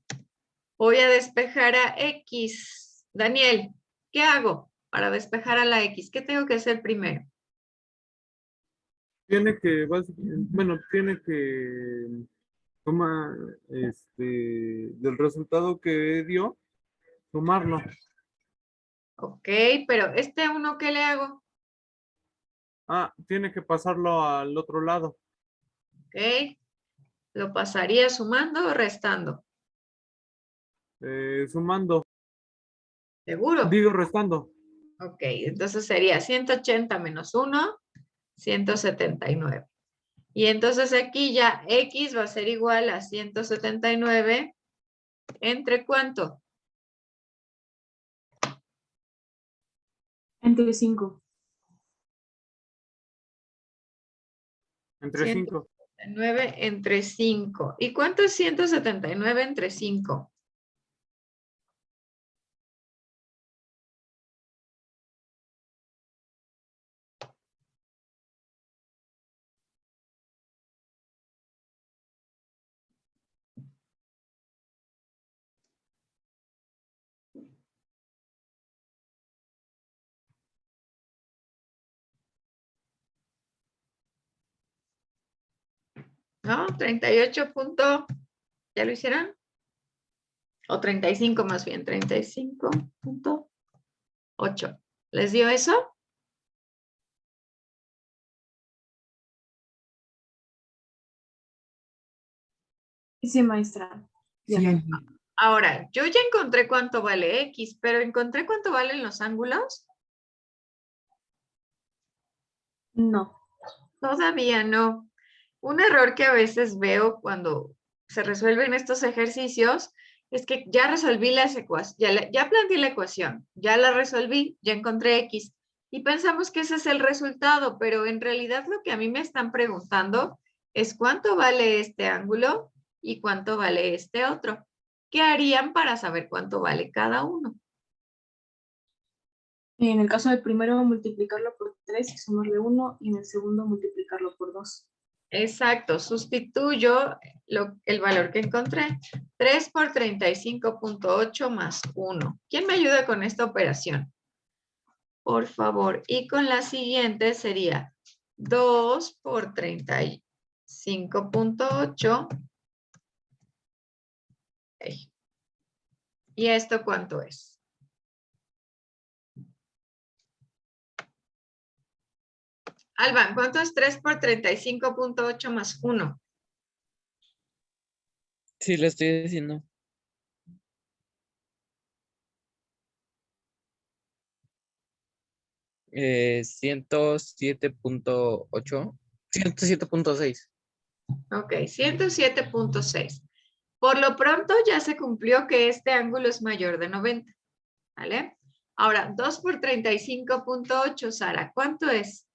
voy a despejar a X. Daniel, ¿qué hago para despejar a la X? ¿Qué tengo que hacer primero? Tiene que, bueno, tiene que tomar del resultado que dio, tomarlo. Ok, pero este uno, ¿qué le hago? Tiene que pasarlo al otro lado. Ok, lo pasaría sumando o restando. Sumando. ¿Seguro? Digo, restando. Ok, entonces sería 180 menos 1, 179. Y entonces aquí ya X va a ser igual a 179. ¿Entre cuánto? Entre 5. Entre 5. 179 entre 5. ¿Y cuánto es 179 entre 5? ¿No? 38 punto, ¿ya lo hicieron? O 35 más bien, 35.8. ¿Les dio eso? Sí, maestra. Ya. Sí, Ahora, yo ya encontré cuánto vale X, pero ¿encontré cuánto valen los ángulos? No. Todavía no. Un error que a veces veo cuando se resuelven estos ejercicios es que ya resolví las ecuaciones, ya planteé la ecuación, ya la resolví, ya encontré X. Y pensamos que ese es el resultado, pero en realidad lo que a mí me están preguntando es cuánto vale este ángulo y cuánto vale este otro. ¿Qué harían para saber cuánto vale cada uno? En el caso del primero, multiplicarlo por 3 y sumarle 1, y en el segundo, multiplicarlo por 2. Exacto, sustituyo el valor que encontré. 3 por 35.8 más 1. ¿Quién me ayuda con esta operación? Por favor. Y con la siguiente sería 2 por 35.8. ¿Y esto cuánto es? Alban, ¿cuánto es 3 por 35.8 más 1? Sí, lo estoy diciendo. Eh, 107.8. 107.6. Ok, 107.6. Por lo pronto ya se cumplió que este ángulo es mayor de 90. ¿Vale? Ahora, 2 por 35.8, Sara, ¿cuánto es?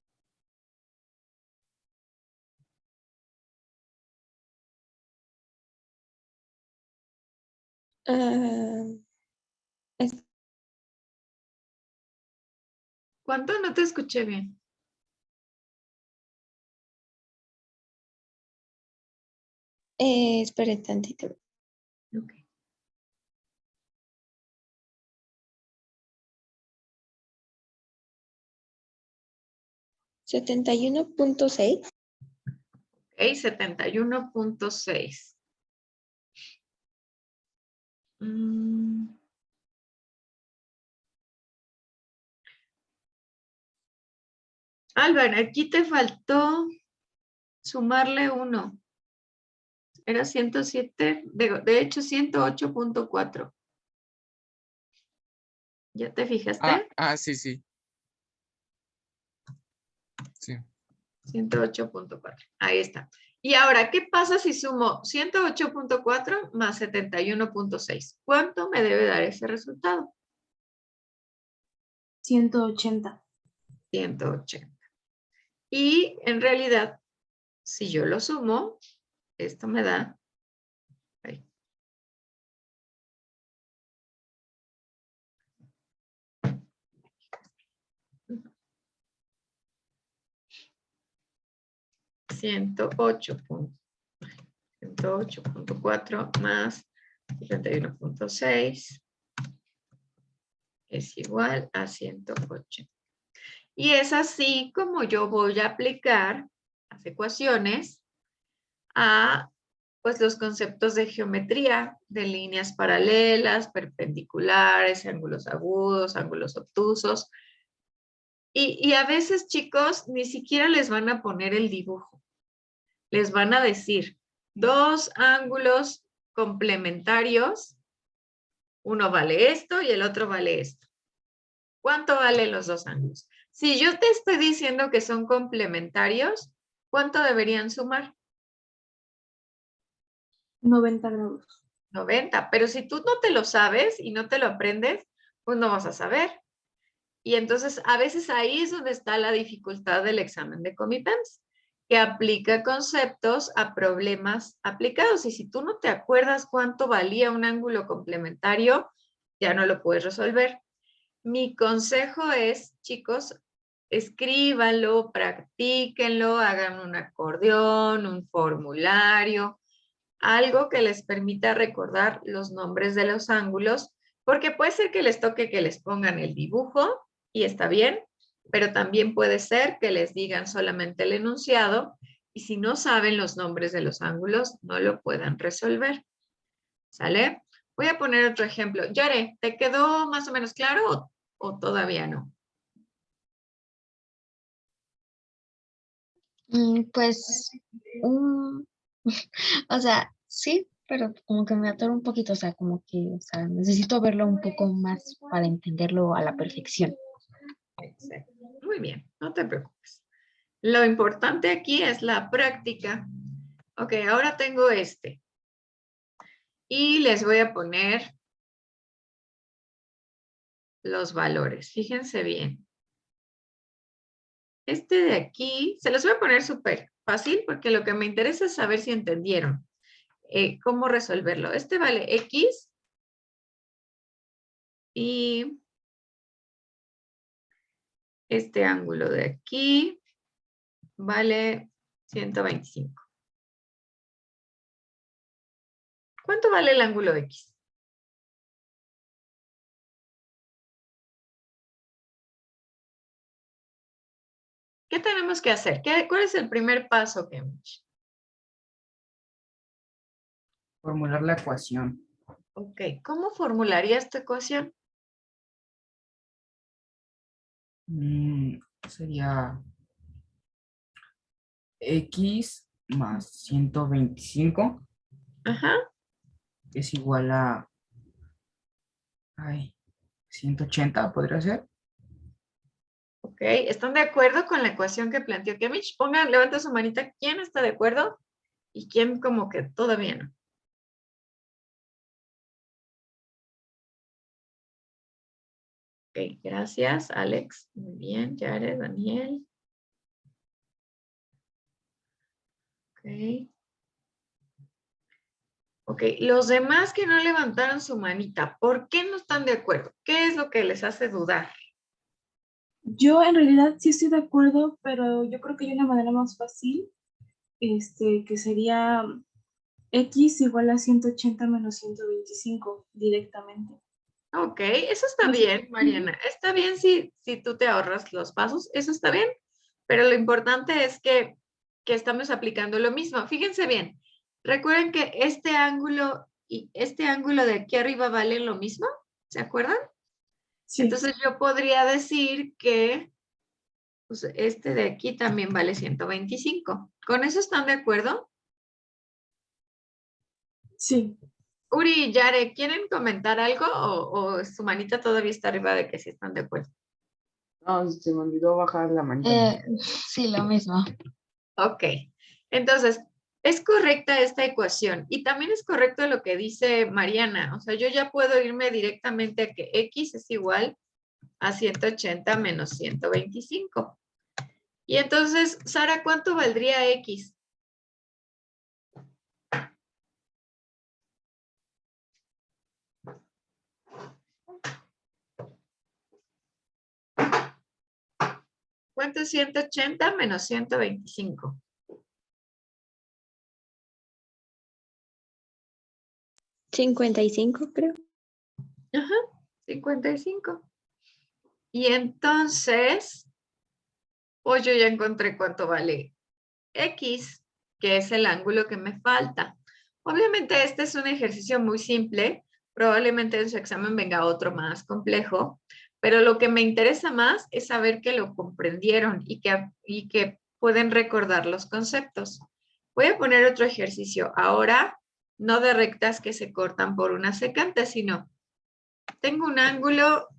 ¿Cuánto? No te escuché bien. Espere tantito. Ok. ¿71.6? Ok, 71.6. Álvaro, aquí te faltó sumarle 1. Era 107, de hecho 108.4. ¿Ya te fijaste? Sí, sí. Sí. 108.4. Ahí está. Y ahora, ¿qué pasa si sumo 108.4 más 71.6? ¿Cuánto me debe dar ese resultado? 180. 180. Y en realidad, si yo lo sumo, esto me da... Ahí. $108.4 más 71.6 es igual a 108. Y es así como yo voy a aplicar las ecuaciones a pues, los conceptos de geometría, de líneas paralelas, perpendiculares, ángulos agudos, ángulos obtusos. Y a veces, chicos, ni siquiera les van a poner el dibujo. Les van a decir dos ángulos complementarios. Uno vale esto y el otro vale esto. ¿Cuánto valen los dos ángulos? Si yo te estoy diciendo que son complementarios, ¿cuánto deberían sumar? 90 grados. 90, pero si tú no te lo sabes y no te lo aprendes, pues no vas a saber. Y entonces a veces ahí es donde está la dificultad del examen de Comipens, que aplica conceptos a problemas aplicados. Y si tú no te acuerdas cuánto valía un ángulo complementario, ya no lo puedes resolver. Mi consejo es, chicos, escríbanlo, practíquenlo, hagan un acordeón, un formulario, algo que les permita recordar los nombres de los ángulos, porque puede ser que les toque que les pongan el dibujo y está bien, pero también puede ser que les digan solamente el enunciado y si no saben los nombres de los ángulos, no lo puedan resolver. ¿Sale? Voy a poner otro ejemplo. Yare, ¿te quedó más o menos claro o todavía no? Pues, o sea, sí, pero como que me atoro un poquito, o sea, como que, o sea, necesito verlo un poco más para entenderlo a la perfección. Exacto. Muy bien, no te preocupes. Lo importante aquí es la práctica. Ok, ahora tengo este. Y les voy a poner los valores. Fíjense bien. Este de aquí, se los voy a poner súper fácil porque lo que me interesa es saber si entendieron cómo resolverlo. Este vale X y este ángulo de aquí vale 125. ¿Cuánto vale el ángulo X? ¿Qué tenemos que hacer? ¿Cuál es el primer paso, Cambridge? Formular la ecuación. Ok, ¿cómo formularía esta ecuación? Sería X más 125 Ajá. es igual a 180, ¿podría ser? Ok, ¿están de acuerdo con la ecuación que planteó Cambridge? Pongan, levanta su manita. ¿Quién está de acuerdo? Y quién como que todavía no. Ok, gracias, Alex. Muy bien, Jared, Daniel. Ok. Ok, los demás que no levantaron su manita, ¿por qué no están de acuerdo? ¿Qué es lo que les hace dudar? Yo en realidad sí estoy de acuerdo, pero yo creo que hay una manera más fácil, que sería X igual a 180 menos 125 directamente. Ok, eso está bien, Mariana. Está bien si tú te ahorras los pasos, eso está bien, pero lo importante es que estamos aplicando lo mismo. Fíjense bien, recuerden que este ángulo y este ángulo de aquí arriba valen lo mismo, ¿se acuerdan? Sí. Entonces yo podría decir que pues, este de aquí también vale 125. ¿Con eso están de acuerdo? Sí. Uri y Yare, ¿quieren comentar algo o su manita todavía está arriba de que sí están de acuerdo? No, se me olvidó bajar la manita. Sí, lo mismo. Ok, entonces, es correcta esta ecuación y también es correcto lo que dice Mariana. O sea, yo ya puedo irme directamente a que X es igual a 180 menos 125. Y entonces, Sara, ¿cuánto valdría X? ¿Cuánto es 180 menos 125? 55, creo. Ajá, 55. Y entonces, pues yo ya encontré cuánto vale X, que es el ángulo que me falta. Obviamente este es un ejercicio muy simple, probablemente en su examen venga otro más complejo, pero lo que me interesa más es saber que lo comprendieron y que pueden recordar los conceptos. Voy a poner otro ejercicio. Ahora, no de rectas que se cortan por una secante, sino tengo un ángulo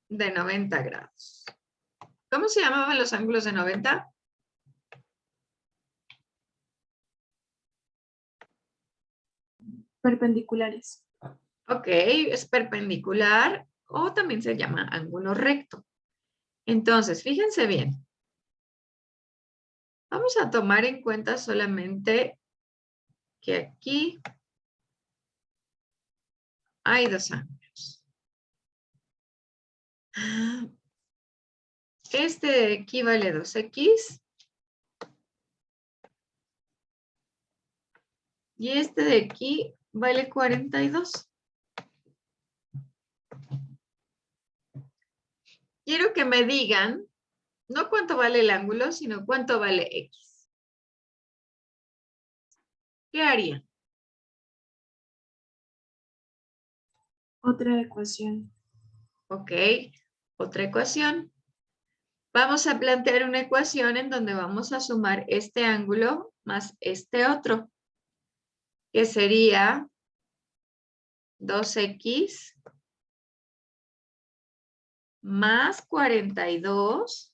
de 90 grados. ¿Cómo se llamaban los ángulos de 90? Perpendiculares. Ok, es perpendicular o también se llama ángulo recto. Entonces, fíjense bien. Vamos a tomar en cuenta solamente que aquí hay dos ángulos. Este de aquí vale 2x. Y este de aquí vale 42. Quiero que me digan, no cuánto vale el ángulo, sino cuánto vale x. ¿Qué harían? Otra ecuación. Ok, otra ecuación. Vamos a plantear una ecuación en donde vamos a sumar este ángulo más este otro, que sería 2x más 42.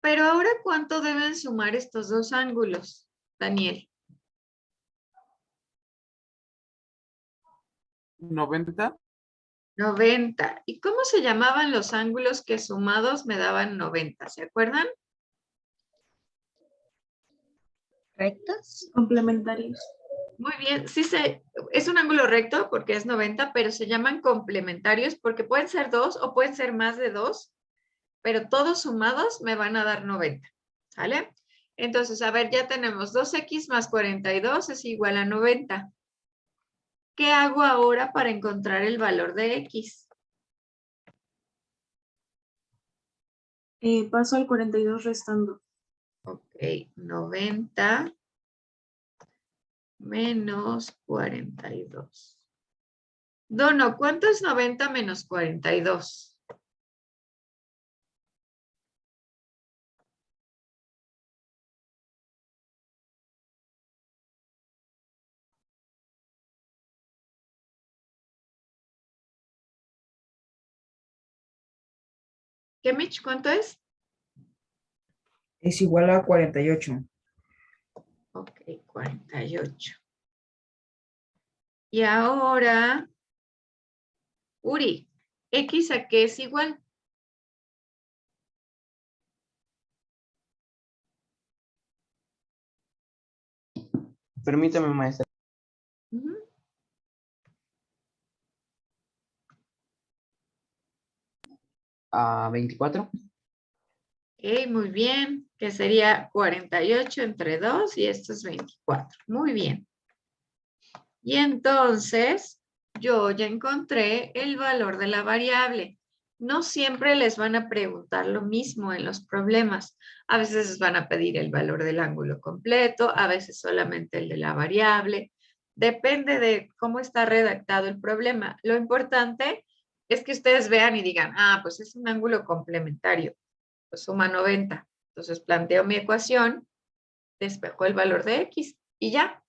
Pero ahora, ¿cuánto deben sumar estos dos ángulos, Daniel? 90. 90. ¿Y cómo se llamaban los ángulos que sumados me daban 90? ¿Se acuerdan? ¿Rectos? Complementarios. Muy bien, sí es un ángulo recto porque es 90, pero se llaman complementarios porque pueden ser 2 o pueden ser más de 2, pero todos sumados me van a dar 90, ¿sale? Entonces, a ver, ya tenemos 2x más 42 es igual a 90. ¿Qué hago ahora para encontrar el valor de x? Paso al 42 restando. Ok, 90 menos 42. Dono, ¿cuánto es 90 menos 42? ¿Qué, Mitch? ¿Cuánto es? Es igual a 48. Ok, 48. Y ahora, Uri, ¿x a qué es igual? Permítame, maestra. Ujú. A 24. Ok, muy bien, que sería 48 entre 2 y esto es 24. Muy bien. Y entonces, yo ya encontré el valor de la variable. No siempre les van a preguntar lo mismo en los problemas. A veces les van a pedir el valor del ángulo completo, a veces solamente el de la variable. Depende de cómo está redactado el problema. Lo importante es que ustedes vean y digan, ah, pues es un ángulo complementario, pues suma 90. Entonces planteo mi ecuación, despejo el valor de x y ya.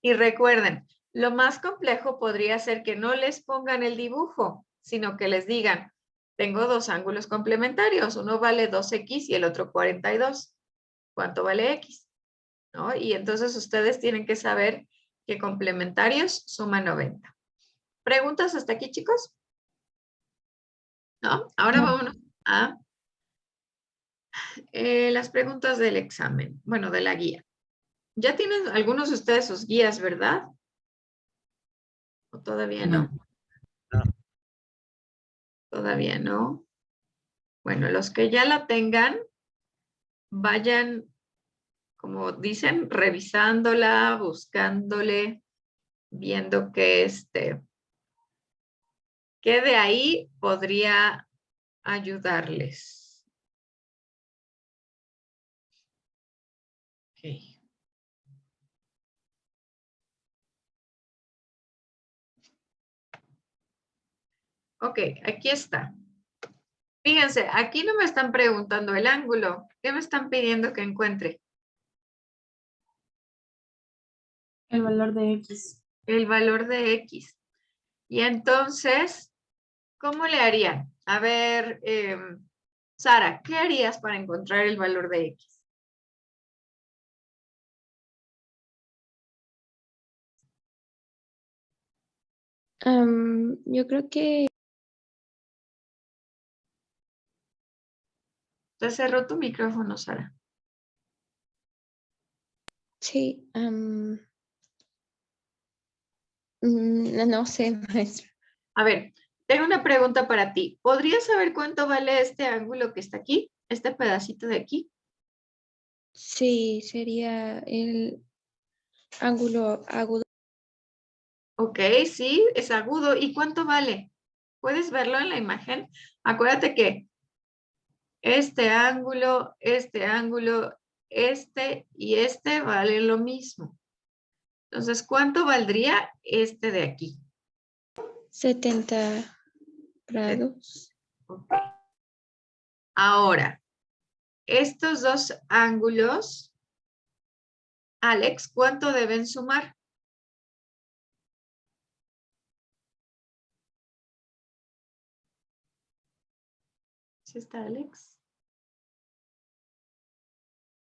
Y recuerden, lo más complejo podría ser que no les pongan el dibujo, sino que les digan, tengo dos ángulos complementarios, uno vale 2x y el otro 42. ¿Cuánto vale x? ¿No? Y entonces ustedes tienen que saber que complementarios suman 90. ¿Preguntas hasta aquí, chicos? ¿No? Ahora vámonos a las preguntas del examen, bueno, de la guía. Ya tienen algunos de ustedes sus guías, ¿verdad? ¿O todavía no? Todavía no. Bueno, los que ya la tengan, vayan, como dicen, revisándola, buscándole, viendo que de ahí podría ayudarles. Ok. Ok, aquí está. Fíjense, aquí no me están preguntando el ángulo. ¿Qué me están pidiendo que encuentre? El valor de x. El valor de x. Y entonces, ¿cómo le harían? A ver, Sara, ¿qué harías para encontrar el valor de x? Yo creo que Te cerró tu micrófono, Sara. sí. No sé, maestra. A ver, tengo una pregunta para ti. ¿Podrías saber cuánto vale este ángulo que está aquí? Este pedacito de aquí. Sí, sería el ángulo agudo. Ok, sí, es agudo. ¿Y cuánto vale? ¿Puedes verlo en la imagen? Acuérdate que este ángulo, y este valen lo mismo. Entonces, ¿cuánto valdría este de aquí? 70 grados. Ok. Ahora, estos dos ángulos, Alex, ¿cuánto deben sumar? ¿Sí está Alex?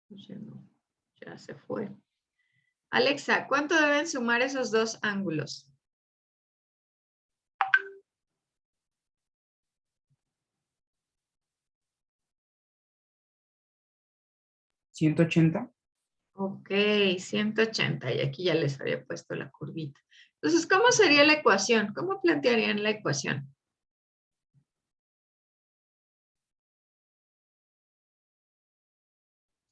Ya no, ya se fue. Alexa, ¿cuánto deben sumar esos dos ángulos? 180. Ok, 180. Y aquí ya les había puesto la curvita. Entonces, ¿cómo sería la ecuación? ¿Cómo plantearían la ecuación?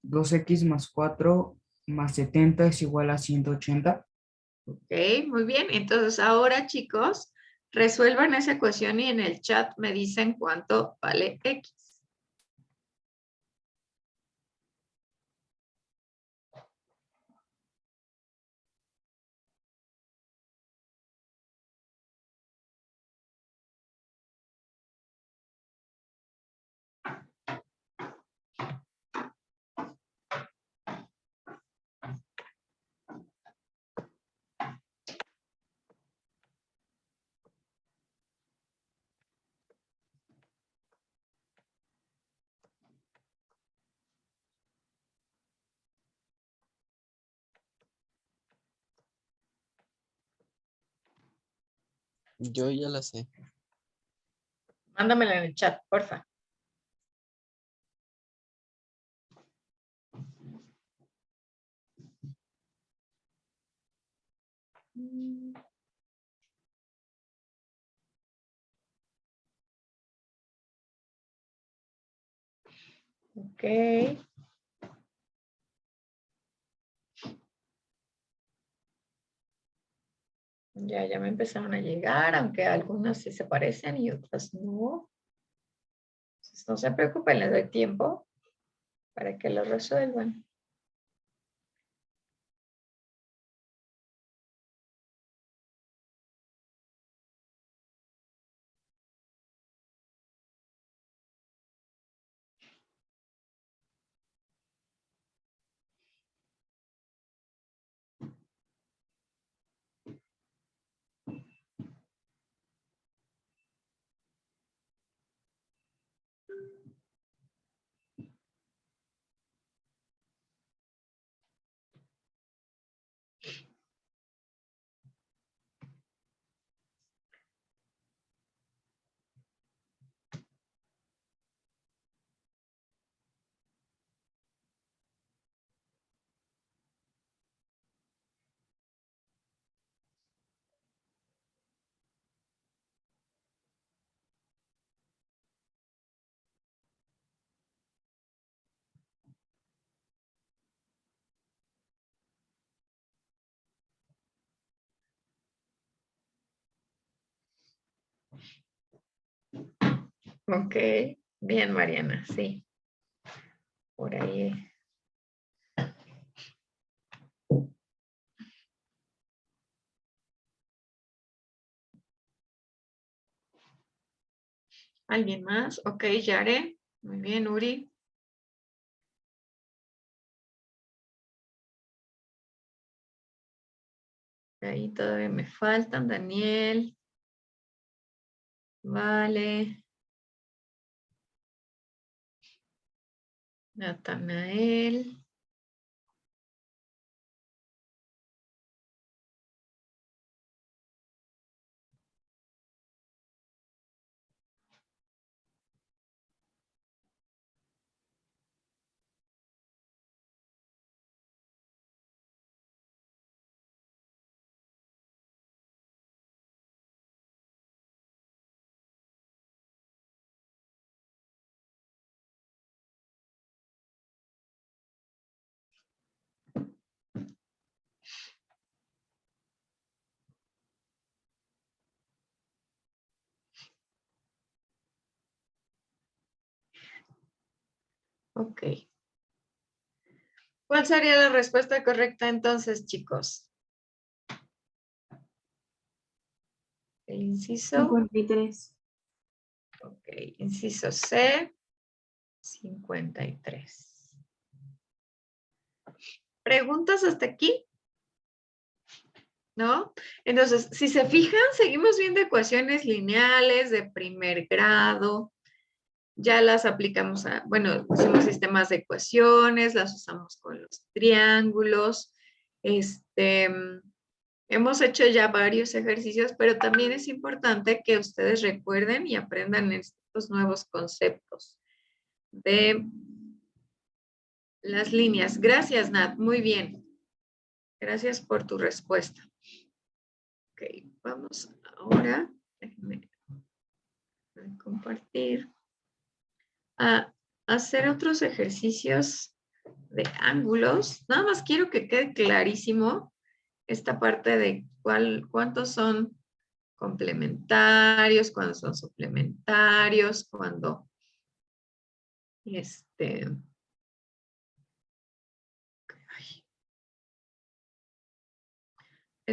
2x más 4 más 70 es igual a 180. Ok, muy bien. Entonces, ahora, chicos, resuelvan esa ecuación y en el chat me dicen cuánto vale X. Yo ya la sé. Mándamela en el chat, porfa. Ok. Ya me empezaron a llegar, aunque algunas sí se parecen y otras no. Entonces, no se preocupen, les doy tiempo para que lo resuelvan. Ok, bien, Mariana, sí. Por ahí. ¿Alguien más? Ok, Yare. Muy bien, Uri. Ahí todavía me faltan, Daniel. Vale. Natanael. Ok. ¿Cuál sería la respuesta correcta entonces, chicos? El inciso. 53. Ok, inciso C, 53. ¿Preguntas hasta aquí? ¿No? Entonces, si se fijan, seguimos viendo ecuaciones lineales de primer grado. Ya las aplicamos a, bueno, pusimos sistemas de ecuaciones, las usamos con los triángulos. Hemos hecho ya varios ejercicios, pero también es importante que ustedes recuerden y aprendan estos nuevos conceptos de las líneas. Gracias, Nat. Muy bien. Gracias por tu respuesta. Ok, vamos ahora. Déjenme compartir. A hacer otros ejercicios de ángulos. Nada más quiero que quede clarísimo esta parte de cuántos son complementarios, cuándo son suplementarios, cuándo les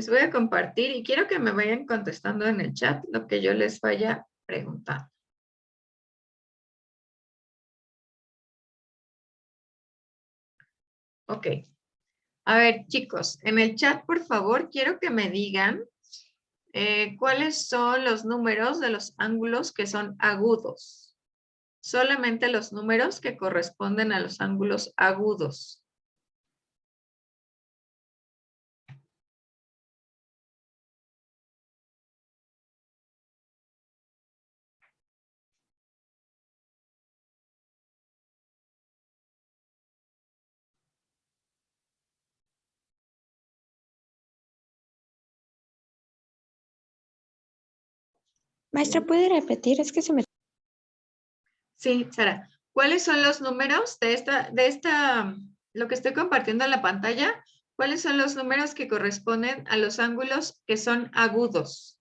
voy a compartir y quiero que me vayan contestando en el chat lo que yo les vaya preguntando. Ok. A ver, chicos, en el chat, por favor, quiero que me digan cuáles son los números de los ángulos que son agudos. Solamente los números que corresponden a los ángulos agudos. Maestra, ¿puede repetir? Es que se me... Sí, Sara. ¿Cuáles son los números de lo que estoy compartiendo en la pantalla? ¿Cuáles son los números que corresponden a los ángulos que son agudos?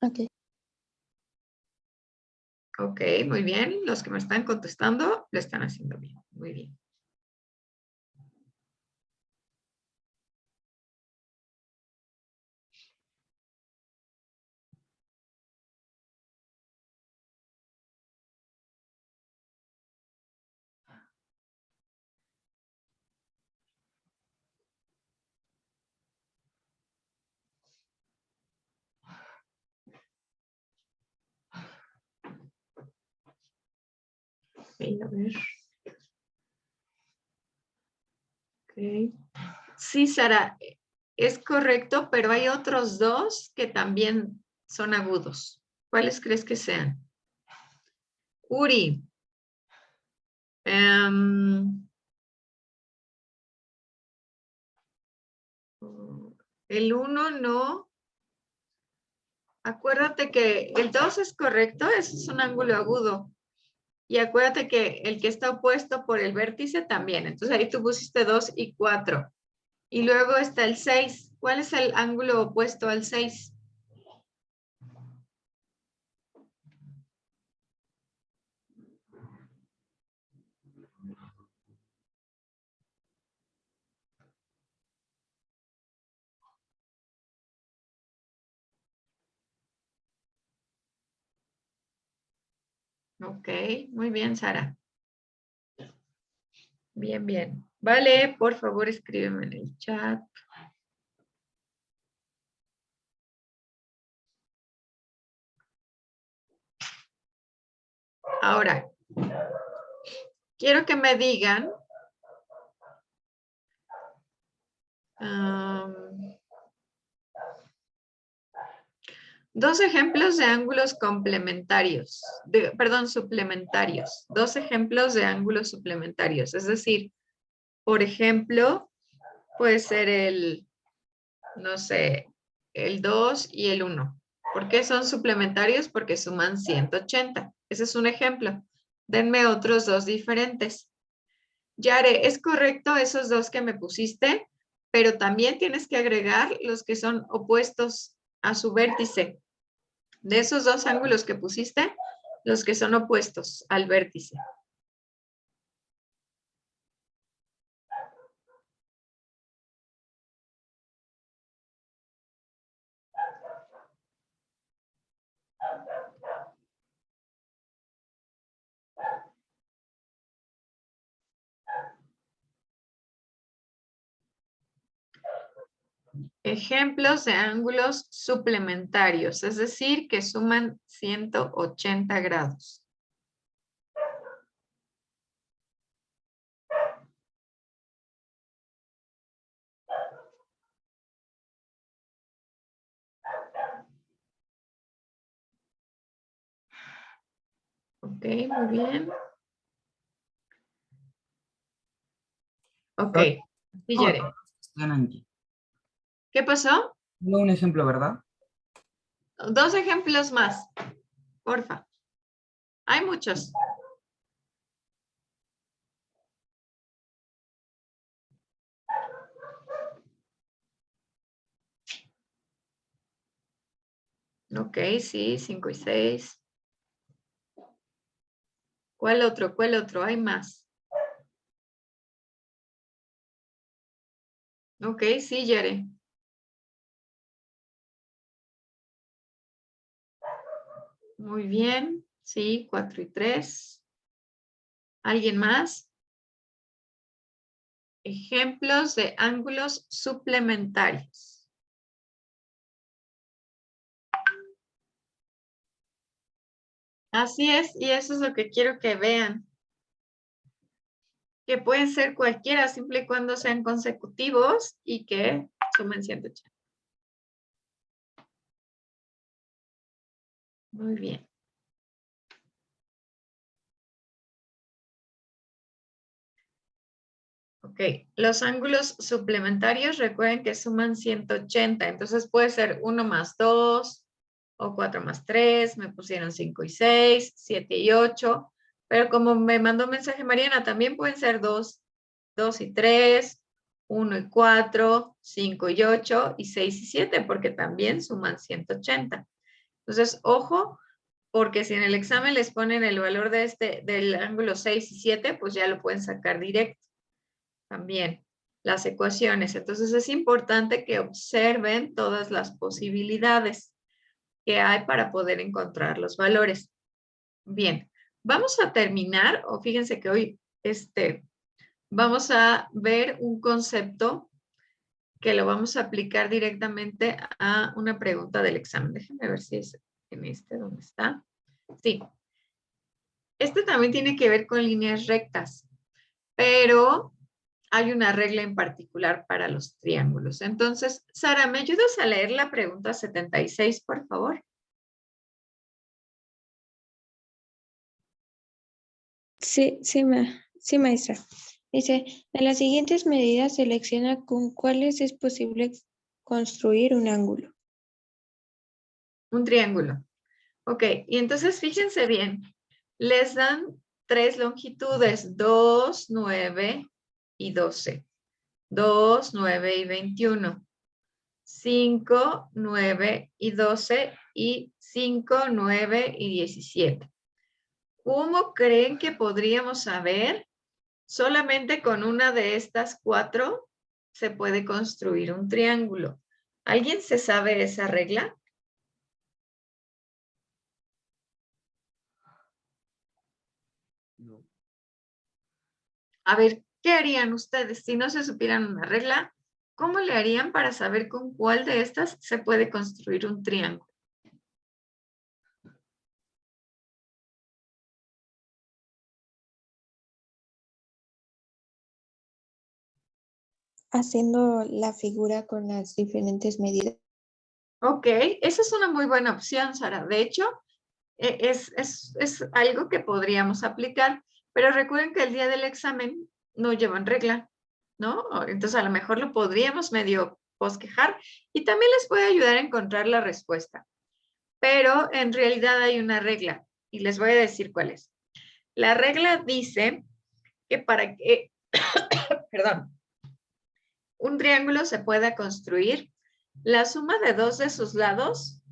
Ok. Ok, muy bien. Los que me están contestando lo están haciendo bien. Muy bien. A ver. Ok. Sí, Sara, es correcto, pero hay otros dos que también son agudos. ¿Cuáles crees que sean? Uri. El 1 no. Acuérdate que el 2 es correcto, ese es un ángulo agudo. Y acuérdate que el que está opuesto por el vértice también. Entonces ahí tú pusiste 2 y 4. Y luego está el 6. ¿Cuál es el ángulo opuesto al 6? Ok, muy bien, Sara. Bien, bien. Vale, por favor, escríbeme en el chat. Ahora, quiero que me digan dos ejemplos de ángulos complementarios, perdón, suplementarios. Dos ejemplos de ángulos suplementarios. Es decir, por ejemplo, puede ser el, no sé, el 2 y el 1. ¿Por qué son suplementarios? Porque suman 180. Ese es un ejemplo. Denme otros dos diferentes. Yare, es correcto esos dos que me pusiste, pero también tienes que agregar los que son opuestos a su vértice. De esos dos ángulos que pusiste, los que son opuestos al vértice. Ejemplos de ángulos suplementarios, es decir, que suman 180 grados. Ok, muy bien. Ok. Sí, Yere. ¿Qué pasó? No un ejemplo, ¿verdad? 2 ejemplos más, porfa. Hay muchos. Ok, sí, 5 y 6. ¿Cuál otro? ¿Cuál otro? Hay más. Ok, sí, Yere. Muy bien. Sí, 4 y 3. ¿Alguien más? Ejemplos de ángulos suplementarios. Así es, y eso es lo que quiero que vean. Que pueden ser cualquiera, siempre y cuando sean consecutivos y que sumen 180. Muy bien. Ok, los ángulos suplementarios recuerden que suman 180, entonces puede ser 1 más 2 o 4 más 3, me pusieron 5 y 6, 7 y 8, pero como me mandó mensaje Mariana, también pueden ser 2 y 3, 1 y 4, 5 y 8 y 6 y 7, porque también suman 180. Entonces, ojo, porque si en el examen les ponen el valor de del ángulo 6 y 7, pues ya lo pueden sacar directo. También las ecuaciones. Entonces es importante que observen todas las posibilidades que hay para poder encontrar los valores. Bien, vamos a terminar, o fíjense que hoy vamos a ver un concepto que lo vamos a aplicar directamente a una pregunta del examen. Déjenme ver si es en ¿dónde está? Sí. Este también tiene que ver con líneas rectas, pero hay una regla en particular para los triángulos. Entonces, Sara, ¿me ayudas a leer la pregunta 76, por favor? Sí, maestra. Dice, en las siguientes medidas selecciona con cuáles es posible construir un ángulo. Un triángulo. Ok, y entonces fíjense bien, les dan 3 longitudes, 2, 9 y 12. 2, 9 y 21. 5, 9 y 12 y 5, 9 y 17. ¿Cómo creen que podríamos saber? Solamente con una de estas 4 se puede construir un triángulo. ¿Alguien se sabe esa regla? No. A ver, ¿qué harían ustedes si no se supieran una regla? ¿Cómo le harían para saber con cuál de estas se puede construir un triángulo? Haciendo la figura con las diferentes medidas. Ok, esa es una muy buena opción, Sara. De hecho, es algo que podríamos aplicar, pero recuerden que el día del examen no llevan regla, ¿no? Entonces a lo mejor lo podríamos medio bosquejar y también les puede ayudar a encontrar la respuesta. Pero en realidad hay una regla y les voy a decir cuál es. La regla dice que para que, perdón, un triángulo se pueda construir, la suma de 2 de sus lados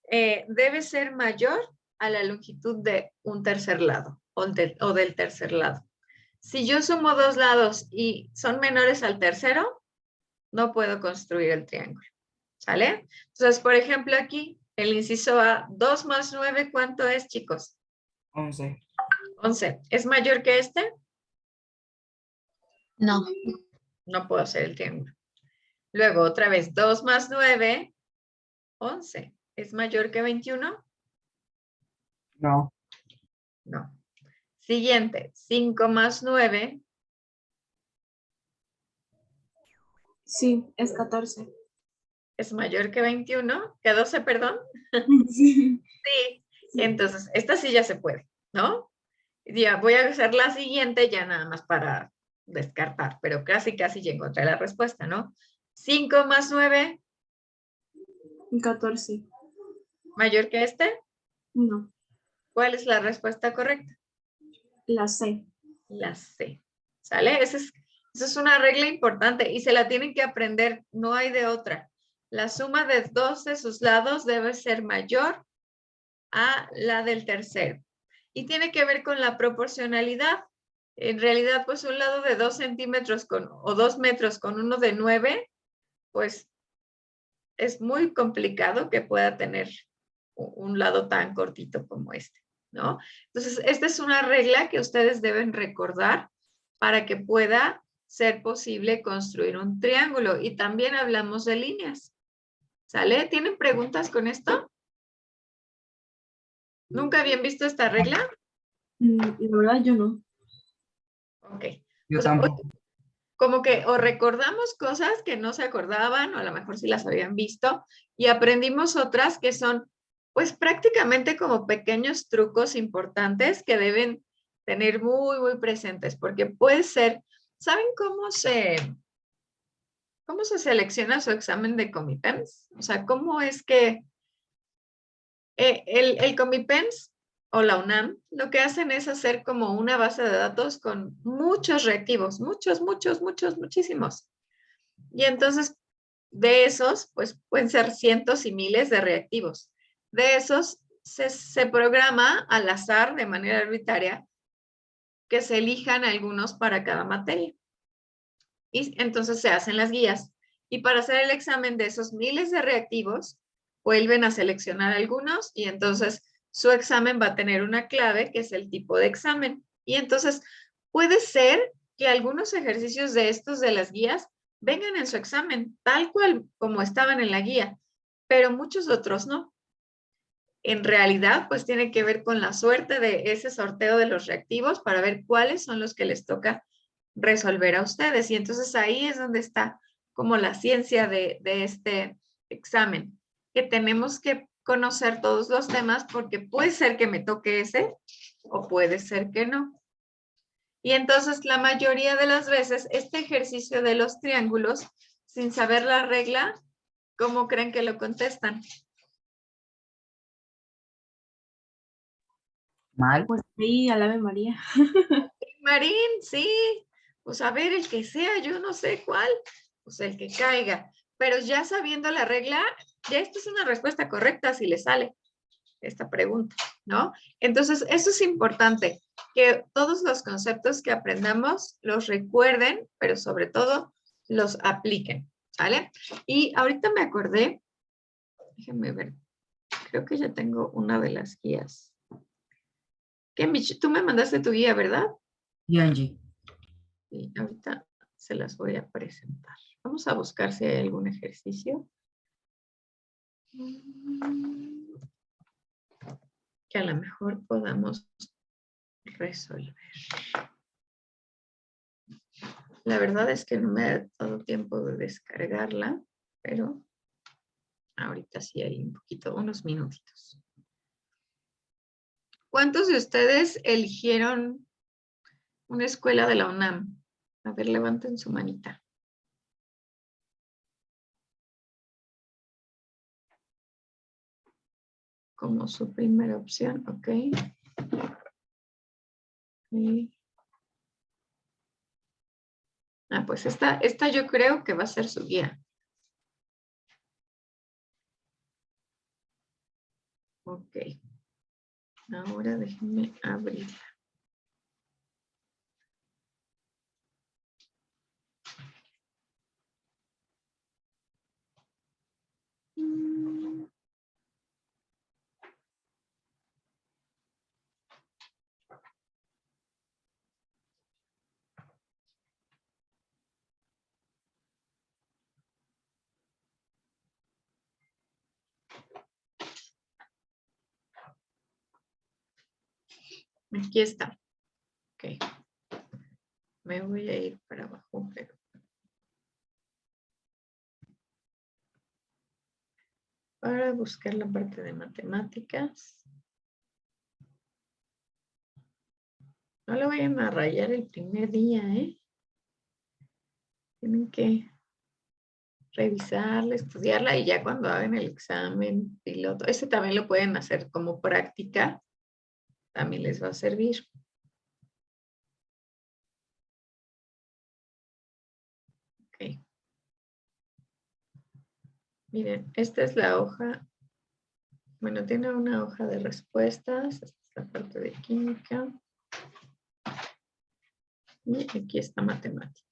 debe ser mayor a la longitud de un tercer lado o del tercer lado. Si yo sumo 2 lados y son menores al tercero, no puedo construir el triángulo. ¿Sale? Entonces, por ejemplo, aquí, el inciso A, 2 más 9, ¿cuánto es, chicos? 11. 11. ¿Es mayor que este? No. No puedo hacer el triángulo. Luego, otra vez, 2 más 9, 11. ¿Es mayor que 21? No. No. Siguiente, 5 más 9. Sí, es 14. ¿Es mayor que 21? ¿Que 12, perdón? Sí. Sí. Entonces, esta sí ya se puede, ¿no? Ya voy a hacer la siguiente ya nada más para descartar, pero casi ya encontré la respuesta, ¿no? 5 más 9. 14. ¿Mayor que este? No. ¿Cuál es la respuesta correcta? La C. La C. ¿Sale? Esa es una regla importante y se la tienen que aprender, no hay de otra. La suma de dos de sus lados debe ser mayor a la del tercero. Y tiene que ver con la proporcionalidad. En realidad, pues un lado de 2 centímetros o 2 metros con uno de 9, pues es muy complicado que pueda tener un lado tan cortito como este, ¿no? Entonces, esta es una regla que ustedes deben recordar para que pueda ser posible construir un triángulo. Y también hablamos de líneas. ¿Sale? ¿Tienen preguntas con esto? ¿Nunca habían visto esta regla? La verdad, yo no. Ok. Yo tampoco. Como que o recordamos cosas que no se acordaban o a lo mejor sí las habían visto y aprendimos otras que son pues prácticamente como pequeños trucos importantes que deben tener muy presentes porque puede ser, ¿saben cómo se selecciona su examen de Comipems? O sea, ¿cómo es que el Comipems o la UNAM lo que hacen es hacer como una base de datos con muchos reactivos, muchísimos. Y entonces, de esos, pues pueden ser cientos y miles de reactivos. De esos, se programa al azar, de manera arbitraria, que se elijan algunos para cada materia. Y entonces se hacen las guías. Y para hacer el examen de esos miles de reactivos, vuelven a seleccionar algunos y entonces su examen va a tener una clave que es el tipo de examen. Y entonces puede ser que algunos ejercicios de estos de las guías vengan en su examen, tal cual como estaban en la guía, pero muchos otros no. En realidad, pues tiene que ver con la suerte de ese sorteo de los reactivos para ver cuáles son los que les toca resolver a ustedes. Y entonces ahí es donde está como la ciencia de este examen, que tenemos que conocer todos los temas porque puede ser que me toque ese o puede ser que no. Y entonces la mayoría de las veces este ejercicio de los triángulos, sin saber la regla, ¿cómo creen que lo contestan? Mal. Pues ahí al Ave María. Marín, sí. Pues a ver, el que sea, yo no sé cuál. Pues el que caiga. Pero ya sabiendo la regla, ya esta es una respuesta correcta si le sale esta pregunta, ¿no? Entonces, eso es importante, que todos los conceptos que aprendamos los recuerden, pero sobre todo los apliquen, ¿sale? Y ahorita me acordé, déjenme ver, creo que ya tengo una de las guías. Michi, tú me mandaste tu guía, ¿verdad? Y Angie. Y ahorita se las voy a presentar. Vamos a buscar si hay algún ejercicio que a lo mejor podamos resolver. La verdad es que no me ha dado tiempo de descargarla, pero ahorita sí hay un poquito, unos minutitos. ¿Cuántos de ustedes eligieron una escuela de la UNAM? A ver, levanten su manita. Como su primera opción, ok. Ah, pues esta yo creo que va a ser su guía. Ok. Ahora déjenme abrirla. Aquí está. Ok. Me voy a ir para abajo, pero... para buscar la parte de matemáticas. No lo vayan a rayar el primer día, ¿eh? Tienen que revisarla, estudiarla y ya cuando hagan el examen piloto, ese también lo pueden hacer como práctica, también les va a servir. Ok. Miren, esta es la hoja, bueno, tiene una hoja de respuestas, esta es la parte de química. Y aquí está matemáticas.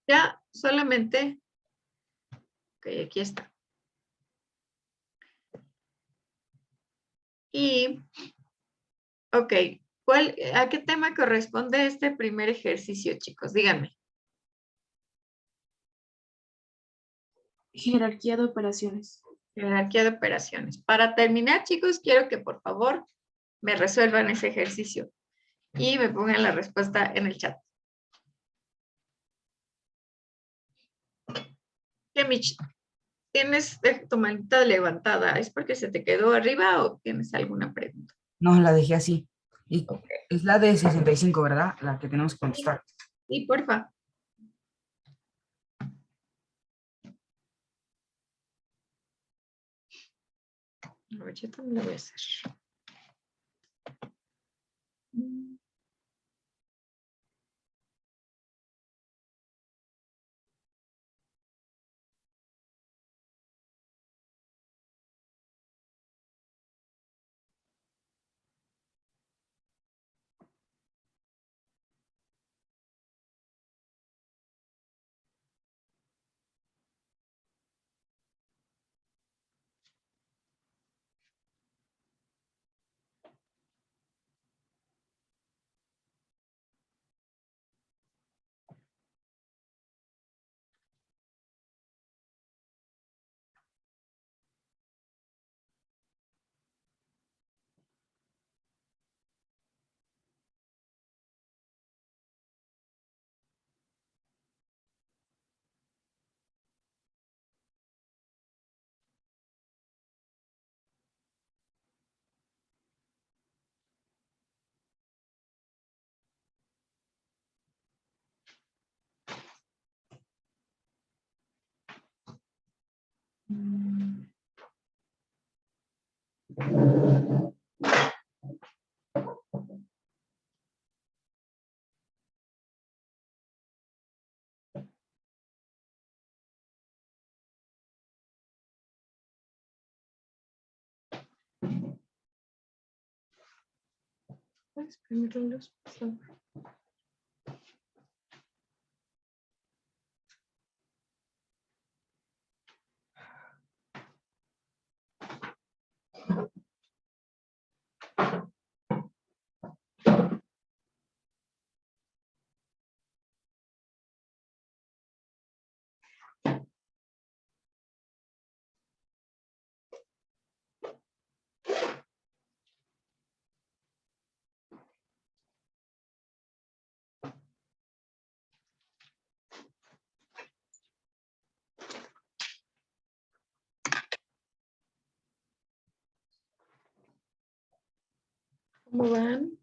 Ya solamente, ok, aquí está. Y, ok, ¿a qué tema corresponde este primer ejercicio, chicos? Díganme. Jerarquía de operaciones. Jerarquía de operaciones. Para terminar, chicos, quiero que por favor me resuelvan ese ejercicio y me pongan la respuesta en el chat. ¿Qué, Mitch? ¿Tienes tu manita levantada? ¿Es porque se te quedó arriba o tienes alguna pregunta? No, la dejé así. Y es la de 65, ¿verdad? La que tenemos que contestar. Sí, porfa. A ver, yo también lo voy a hacer. ¿Puedes prender la luz, por favor? ¿Cómo van?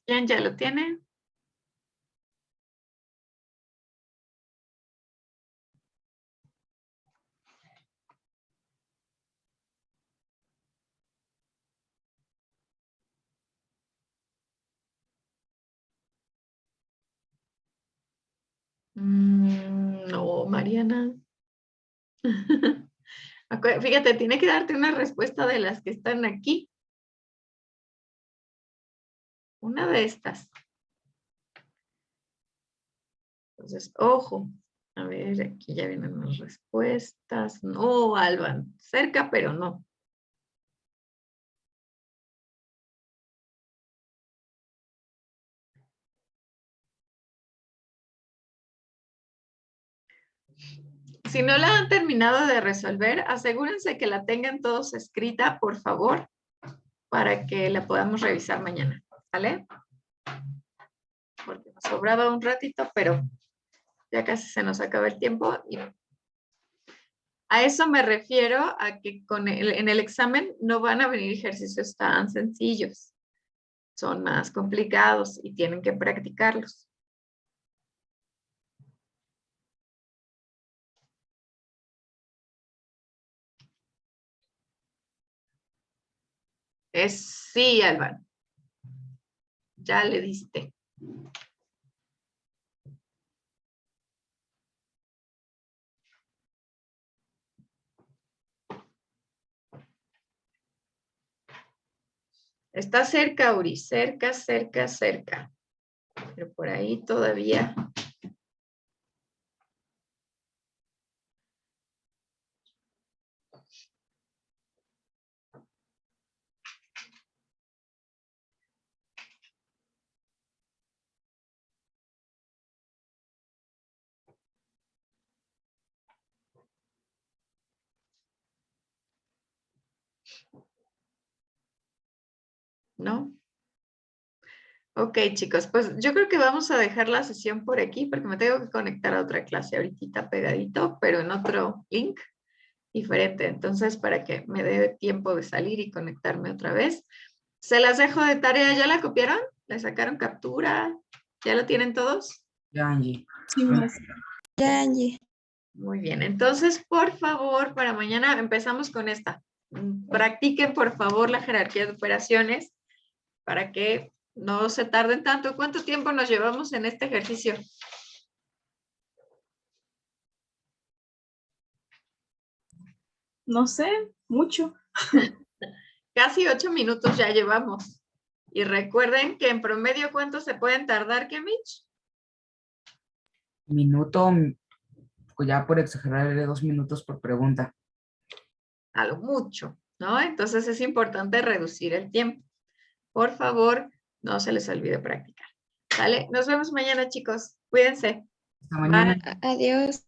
¿Quién ya lo tiene? No, Mariana. Fíjate, tiene que darte una respuesta de las que están aquí Una de estas. Entonces, ojo. A ver, aquí ya vienen las respuestas. No, Alban. Cerca, pero no. Si no la han terminado de resolver, asegúrense que la tengan todos escrita, por favor, para que la podamos revisar mañana, ¿vale? Porque nos sobraba un ratito, pero ya casi se nos acaba el tiempo. Y a eso me refiero a que en el examen no van a venir ejercicios tan sencillos. Son más complicados y tienen que practicarlos. Sí, Álvaro. Ya le diste. Está cerca, Uri. Cerca, cerca, cerca. Pero por ahí todavía. ¿No? Ok, chicos, pues yo creo que vamos a dejar la sesión por aquí porque me tengo que conectar a otra clase ahorita pegadito, pero en otro link diferente. Entonces, para que me dé tiempo de salir y conectarme otra vez. Se las dejo de tarea. ¿Ya la copiaron? ¿Le sacaron captura? ¿Ya lo tienen todos? Ya, Angie. Sí, maestra. Ya, Angie. Muy bien. Entonces, por favor, para mañana empezamos con esta. Practiquen, por favor, la jerarquía de operaciones para que no se tarden tanto. ¿Cuánto tiempo nos llevamos en este ejercicio? No sé, mucho. Casi 8 minutos ya llevamos. Y recuerden que en promedio, ¿cuánto se pueden tardar, Kemich? Minuto, ya por exagerar, 2 minutos por pregunta. A lo mucho, ¿no? Entonces es importante reducir el tiempo. Por favor, no se les olvide practicar. ¿Vale? Nos vemos mañana, chicos. Cuídense. Hasta mañana. Adiós.